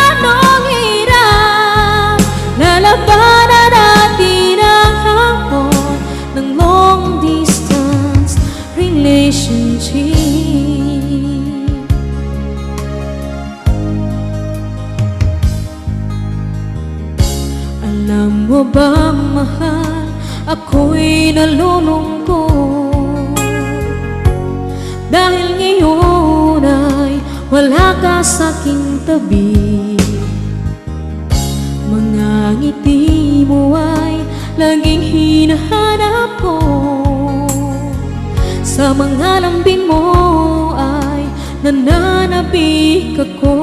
Speaker 1: anong hirap, lalabanan natin ang hamon ng long distance relationship. Alam mo ba, mahal, ako'y nalulungkot dahil ngayon ay wala ka sa aking tabi. Mga ngiti mo ay laging hinahanap ko, sa mga lambing mo ay nananabik ako.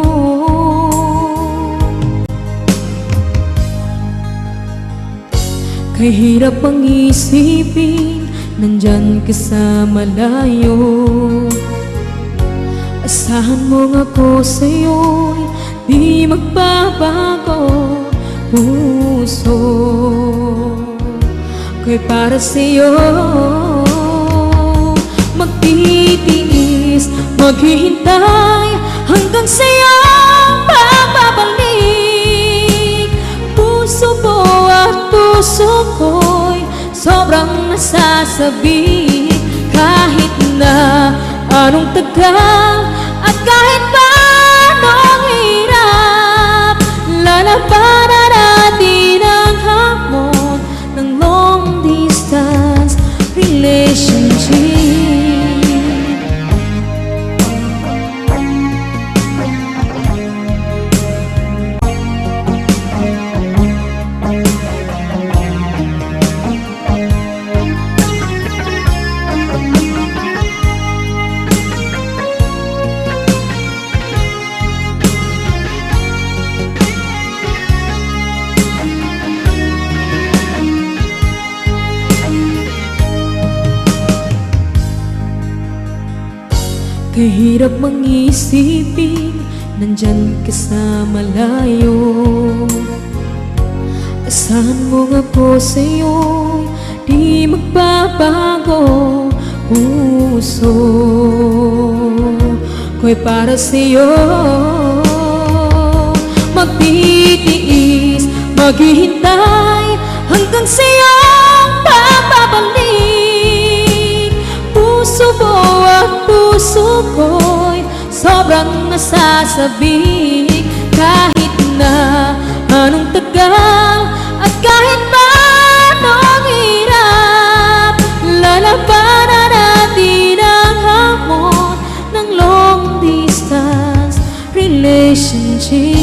Speaker 1: Kay hirap ang isipin, nandyan ka sa malayo. Asahan mo nga ko sa'yo'y di magbabago. Puso ko'y para sa'yo, magtitiis, maghihintay hanggang sa'yo pagbabalik. Puso mo at puso ko'y sobrang nasasabik, kahit na anong tagal at kahit pa anong hirap, lalabanan natin ang hamon ng long distance relationship. Kahirap mangisipin, nandyan ka sa malayo. Asahan mo nga ko sa'yo'y di magbabago. Puso ko'y para sa'yo, magtitiis, maghihintay hanggang sa'yong papabalik. Puso mo at puso ko'y sobrang nasasabik. Kahit na anong tagal at kahit pa anong hirap, lalabanan natin ang hamon ng long distance relationship.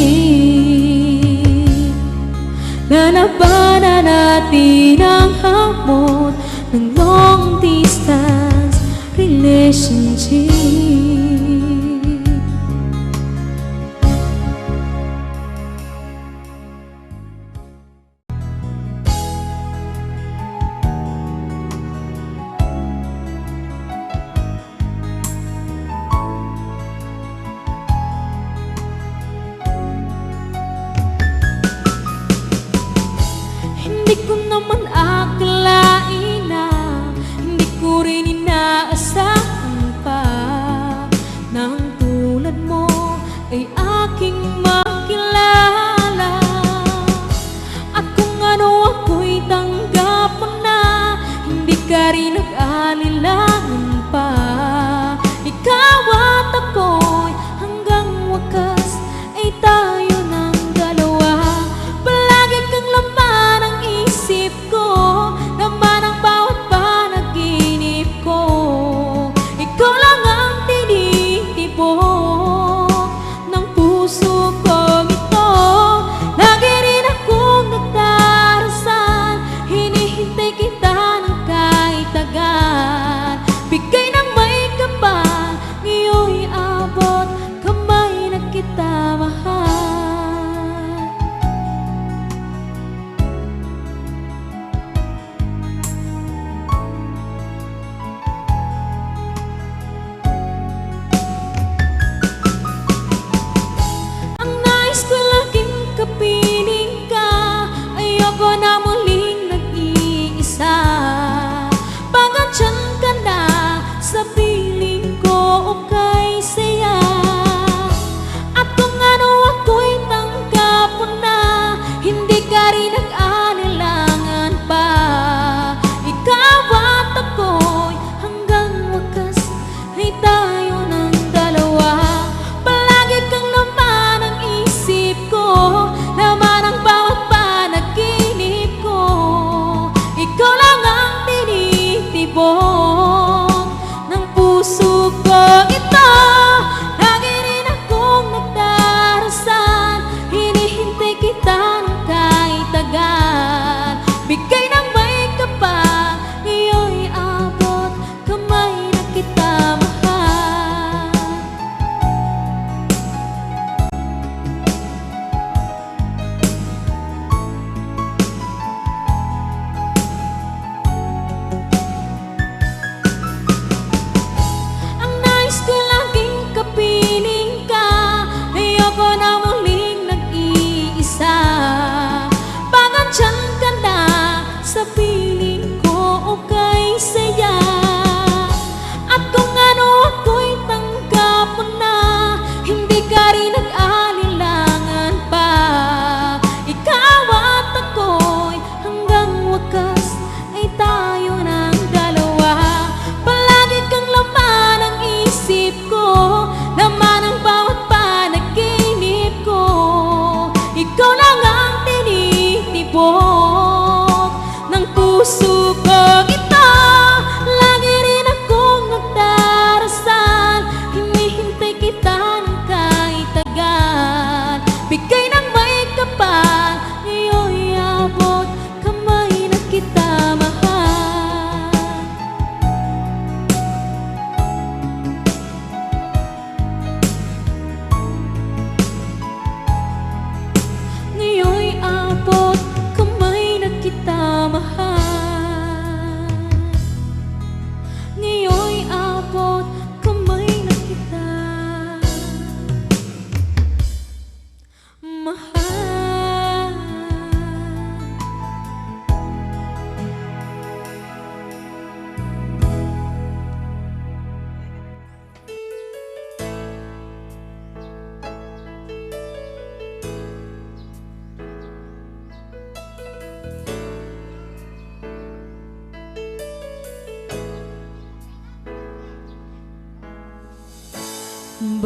Speaker 1: Lalabanan natin ang hamon ng long distance relationship. Hindi ko naman akalain na, hindi ko rin inaasahan pa nang tulad mo ay aking makilala. At kung ano ako'y tanggap mo na, hindi ka rin nag-alilangan pa. Ikaw at ako'y hanggang wakas ay tayo ng dalawa. Palagi kang laman ang isip ko, laman ang bawat panaginip ko. Ikaw lang ang tinitibok ng puso kong ito. Lagi rin akong nagdarasal, hinihintay kita ng kahit tagal. Bigay ng may kapal, ngayon'y abot kamay na kita mahal. Ang nais ko laging kapiling ka, ayoko na muling nag-iisa. Pagandyan ka na sa piling ko o kay saya. At kung ano ako'y tanggap mo na, hindi ka rin nag-anilangan pa. Ikaw at ako'y hanggang wakas ay tayo ng dalawa. Palagi kang laman ang isip ko, laman ang bawat panaginip ko. Ikaw lang ang tinitibok ng puso ko ito. Lagi rin akong nagdarasal, hinihintay kita ng kahit tagal.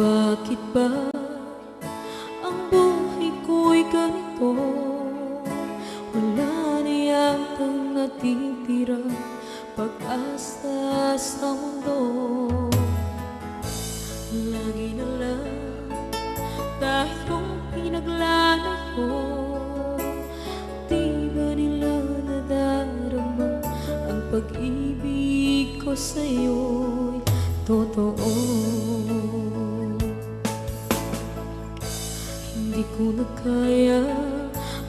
Speaker 1: Bakit ba ang buhay ko'y ganito? Wala na yatang natitira pag-asa sa mundo. Lagi na lang tayong pinaglalayo. Di ba nila nadarama ang pag-ibig ko sa'yo'y totoo? Hindi ko na kaya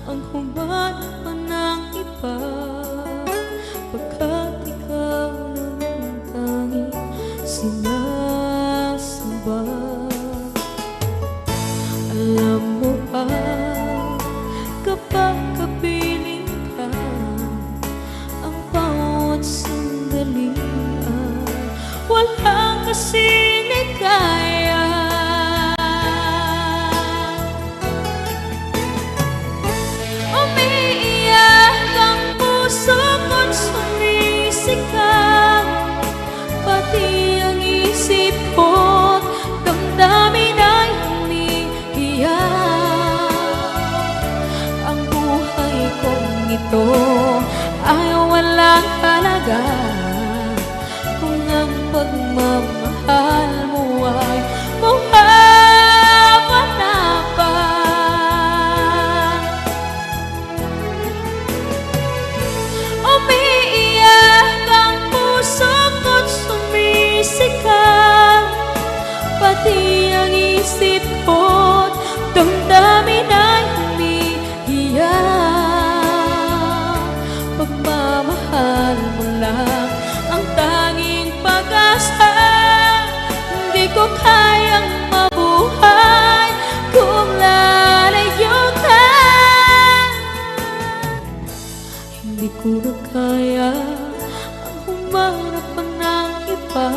Speaker 1: ang humanap pa ng iba, pagkat ikaw lang ang tanging sinasamba. Alam mo ba, kapag kapiling ka, ang bawat sandali ay walang kasing ligaya. Umiiyak ang puso ko't sumisigaw, pati ang isip ko't damdamin ay umiiyak. Ang buhay kong ito ay walang halaga kung ang pagmamahal mo ay mawawala pa. Umiiyak ang puso ko't sumisigaw, pati ang isip ko't damdamin ay umiiyak. Pagmamahal mo lang ang tanging pag-asa, hindi ko kayang mabuhay kung lalayo ka. Hindi ko na kaya ang humanap pa ng iba,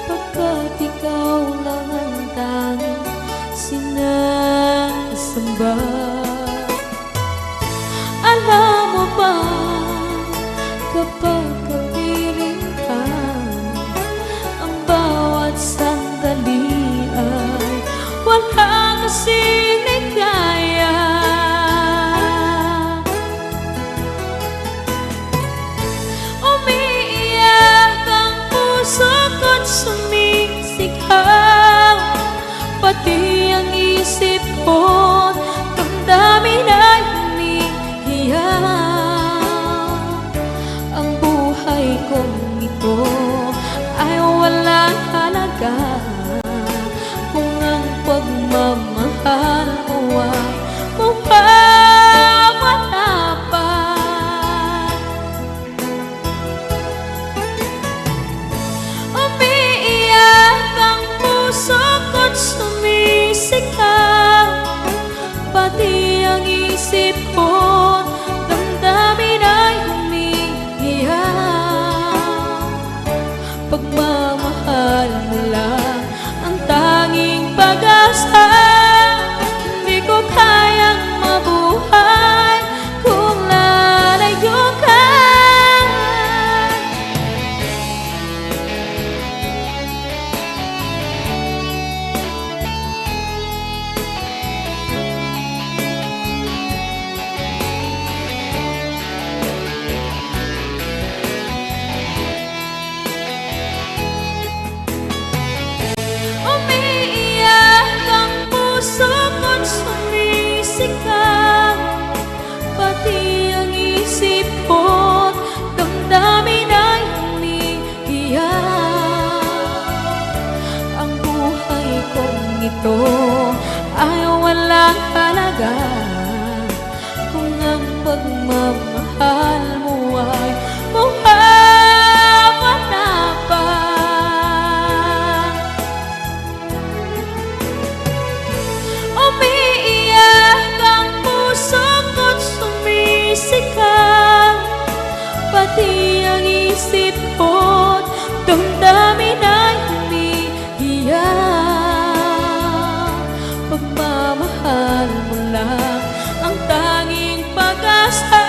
Speaker 1: pagkat ikaw lang ang tanging sinasamba. Alam mo ba, kapag kapiling ka, ang bawat sandali ay walang kasing ligaya. Umiiyak ang puso ko't sumisigaw, pati ang isip ko't damdamin ay umiiyak. Ang buhay kong ito ay walang halaga kung ang pagmamahal mo ay mawawala pa. Umiiyak ang puso ko't sumisigaw, pati ang isip ko't damdamin ay umiiyak. Pagmamahal mo lang ang tanging pag-asa, hindi ko kayang mabuhay kung lalayo ka. Umiiyak ang puso ko't sumisigaw, pati ang isip ko't damdamin ay umiiyak. Ang buhay kong ito ay walang halaga kung ang pagmamahal mo ay mawawala pa. Umiiyak ang puso ko't sumisigaw, pati ang isip ko't damdamin ay umiiyak. Pagmamahal mo lang ang tanging pag-asa,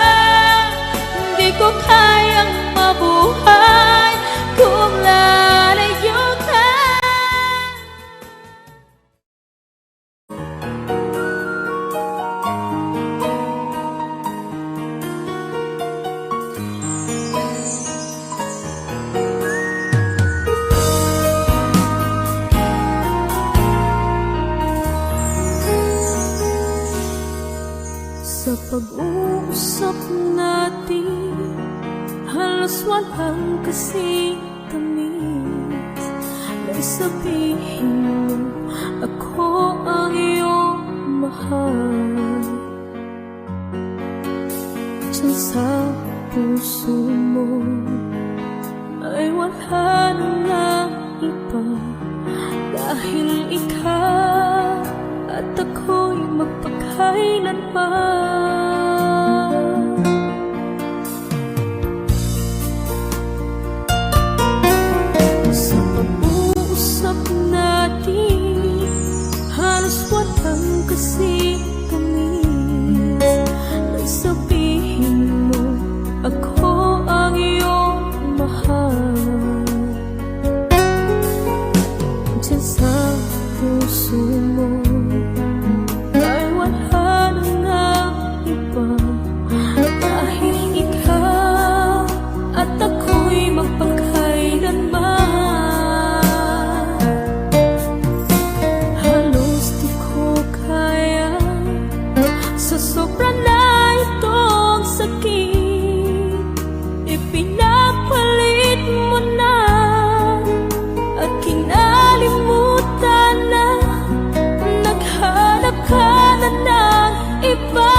Speaker 1: hindi ko kayang mabuhay kung lalayo ka. Sa pag-uusap natin, halos walang kasing tamis. Nang sabihin mo, ako ang iyong mahal. Diyan sa puso mo ay wala nang iba, dahil ikaw at ako'y magpakailanman. Sa pag-uusap natin, halos walang kasing tamis. Nang sabihin mo, ako ang iyong mahal. Diyan sa puso mo ay wala nang iba, dahil ikaw at ako'y magpakailanman. Halos di ko kaya, sa sobra na itong sakit, ipinapalit mo na at kinalimutan na. Naghanap ka na ng iba.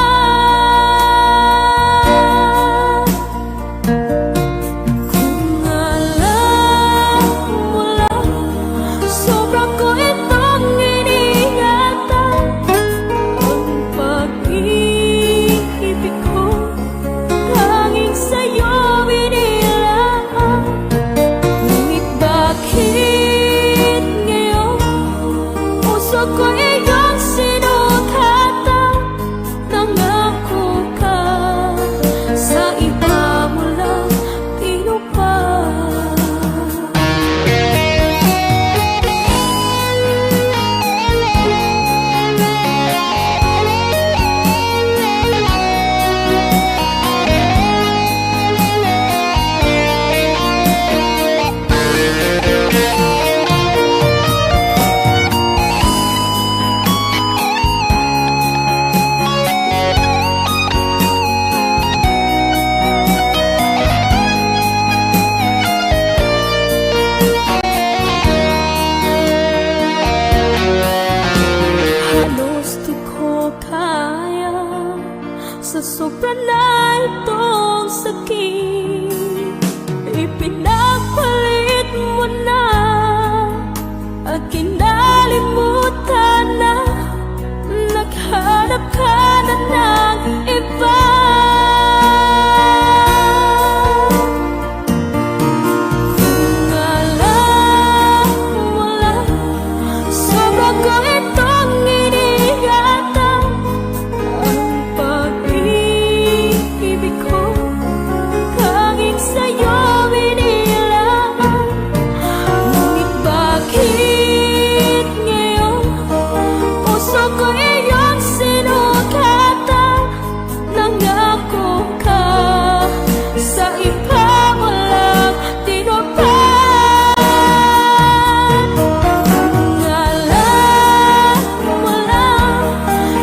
Speaker 1: Kung alam mo lang, sobra ko itong iniingatan. Ang pag-ibig ko, tanging sa'yo inilaan. Ngunit bakit ngayon puso ko iyong sinukatan? Nangako ka, sa iba mo lang tinupad. Halos di ko kaya, sa sobra na itong sakit, ipinapalit mo na at kinalimutan na. Naghanap ka na ng iba. Kung alam mo lang, sobra ko itong iniingatan. Ang pag-ibig ko, tanging sa'yo inilaan. Ngunit bakit ngayon puso ko iyong sinukatan? Nangako ka, sa iba mo lang tinupad. Kung alam mo lang,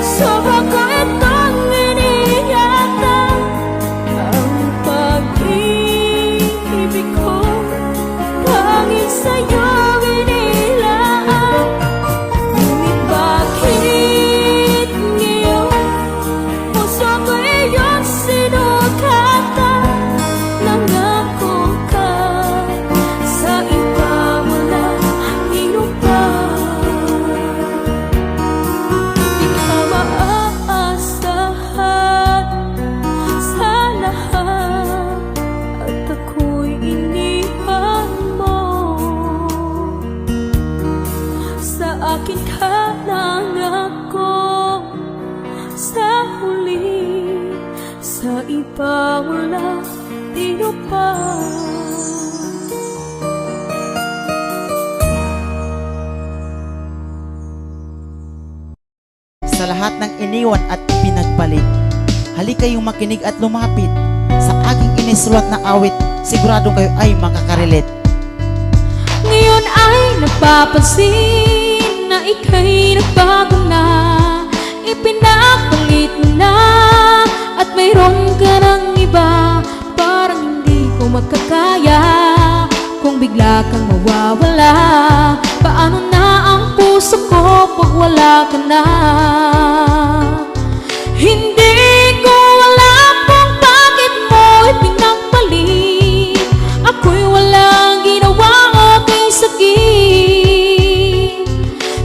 Speaker 1: sobra ko itong iniingatan. Ang pag-ibig ko, tanging sa'yo inilaan. Ngunit bakit ngayon puso ko iyong sinukatan? Nangako ka, sa iba mo lang tinupad. Di ka maaasahan sa lahat, at ako'y iniwan mo. Sa akin ka nangako, sa huli, sa iba mo lang tinupad.
Speaker 2: Sa lahat ng iniwan at pinagpalit, halika kayong makinig at lumapit sa aking inisulat na awit. Sigurado kayo ay makakarelet.
Speaker 1: Ngayon ay napapansin na ika'y nagbago na, ipinapalit na makakaya kung bigla kang mawawala? Paano na ang puso ko pag wala ka na? Hindi ko alam kung bakit mo ipinagpalit. Ako'y walang ginawa o kay sakit.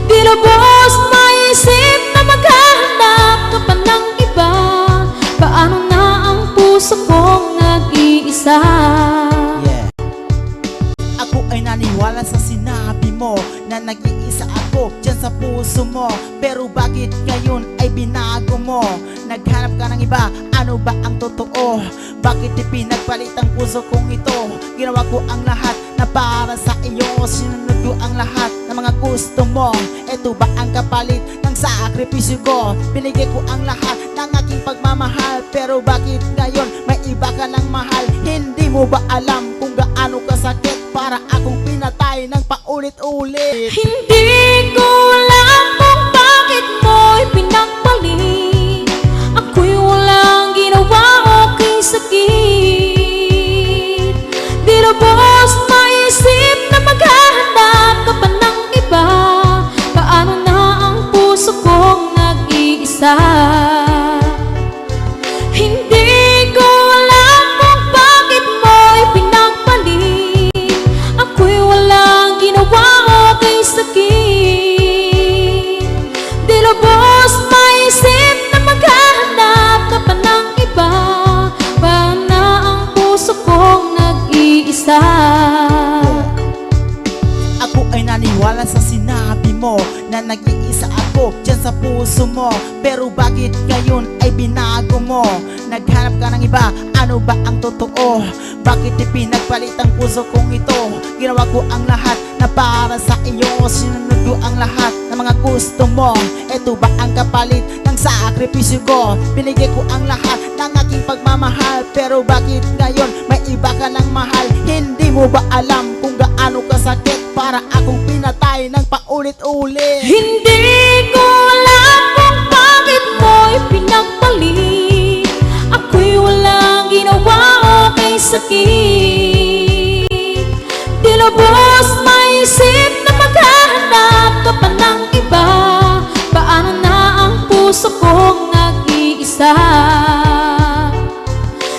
Speaker 1: Di lubos maisip na maghahanap ka pa ng iba. Paano na ang puso kong nag-iisa?
Speaker 2: Yeah. Ako ay naniwala sa sinabi mo na nag-iisa ako dyan sa puso mo. Pero bakit ngayon ay binago mo? Naghanap ka ng iba, ano ba ang totoo? Bakit ipinagpalit ang puso kong ito? Ginawa ko ang lahat na para sa iyo. Sinunod ko ang lahat ng mga gusto mo. Ito ba ang kapalit ng sakripisyo ko? Binigay ko ang lahat ng aking pagmamahal. Pero bakit ngayon may iba ka ng mahal? Hindi mo ba alam kung gaano kasakit para akong pinatay ng paulit-ulit?
Speaker 1: Hindi ko alam kung bakit mo ipinagpalit. Ako'y walang ginawa o kay sakit. Di lubos maisip na maghahanap ka pa ng iba. Paano na ang puso kong nag-iisa? Hindi ko alam kung bakit mo ipinagpalit. Ako'y walang ginawa o kay sakit. Di lubos maisip na maghahanap ka pa ng iba. Paano na ang puso kong nag-iisa?
Speaker 2: Ako ay naniwala sa sinabi mo na nag-iisa ako dyan sa puso mo. Pero bakit ngayon ay binago mo? Naghanap ka ng iba, ano ba ang totoo? Bakit ipinagpalit ang puso kong ito? Ginawa ko ang lahat na para sa iyo. Sinunod ko ang lahat ng mga gusto mo. Ito ba ang kapalit ng sakripisyo ko? Binigay ko ang lahat ng aking pagmamahal. Pero bakit ngayon may iba ka ng mahal? Hindi mo ba alam kung gaano kasakit para akong pinatay ng paulit-ulit?
Speaker 1: Hindi ko alam kung bakit mo ipinagpalit. Ako'y walang ginawa o kay sakit. Di lubos maisip na maghahanap ka pa ng iba. Paano na ang puso kong nag-iisa?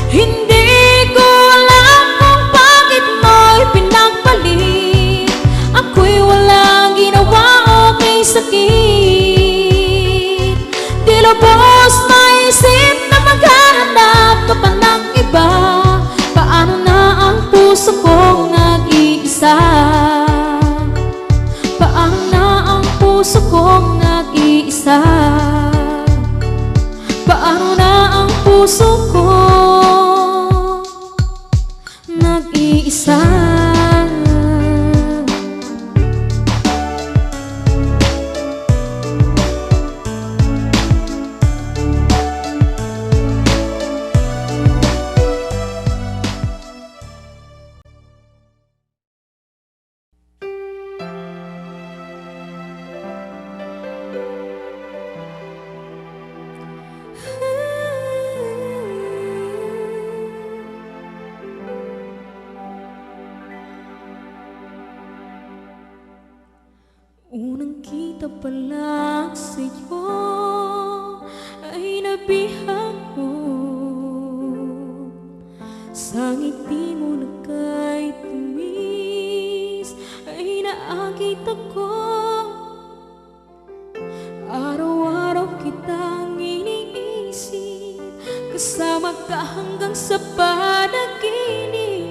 Speaker 1: Hindi ko alam kung bakit mo ipinagpalit. Ako'y walang ginawa o kay sakit. Di lubos maisip na maghahanap ka pa ng iba. Paano na ang puso kong nag-iisa? Paano na ang puso kong nag-iisa? Paano na ang puso ko nag-iisa? Unang kita pa lang sa'yo ay nabihag mo. Sa ngiti mo na kahit tumis ay naakit ako. Araw-araw kitang iniisip, kasama ka hanggang sa panaginip.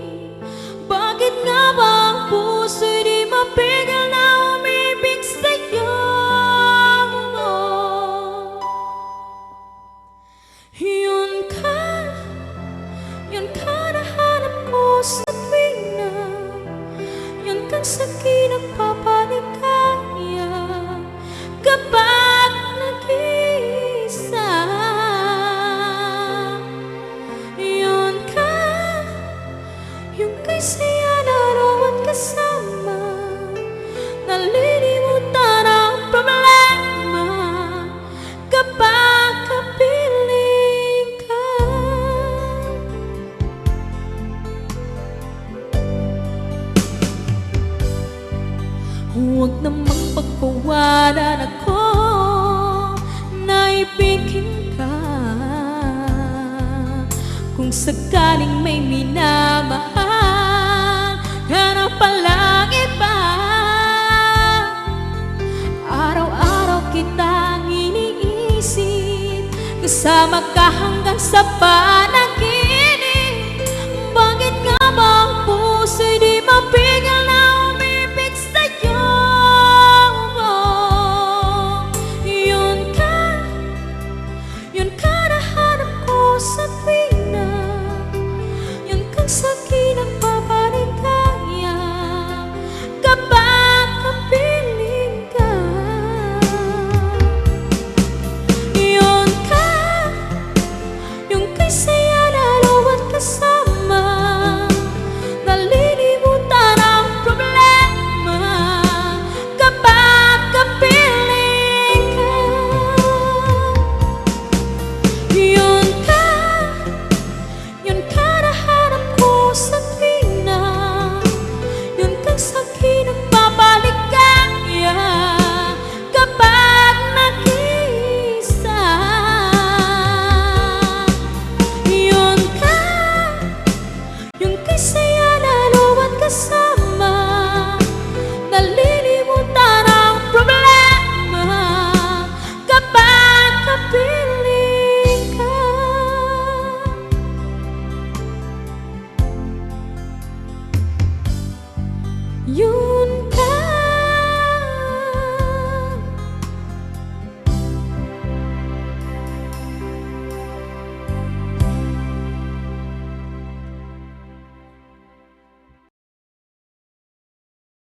Speaker 1: Bakit nga ba ang puso'y di mapigil na umibig sa'yo? Yun ka nahanap ko sa tuwing na yun kang sa'kin nagpapaligaya kapag nag-iisa. Yun ka, yung kay saya naroon kasama, nalilimutan ang problema kapag kapiling ka. Kung sakaling may minamahal ka na palang iba, araw-araw kitang iniisip, kasama ka hanggang sa panaginip. Bakit nga ba ang puso'y di mapigil na umibig sa'yo? Yun ka nahanap ko sa tuwina, yun kang sa'kin ang papaligaya kapag kapiling ka. Yung kay saya lalo at kasama, nalilimutan ang problema kapag kapiling ka. Yun ka nahanap ko sa tuwina, yun kang sa'kin ang papaligaya kapag nag-iisa. Yung kay saya lalo at kasama, nalilimutan ang problema kapag kapiling ka. You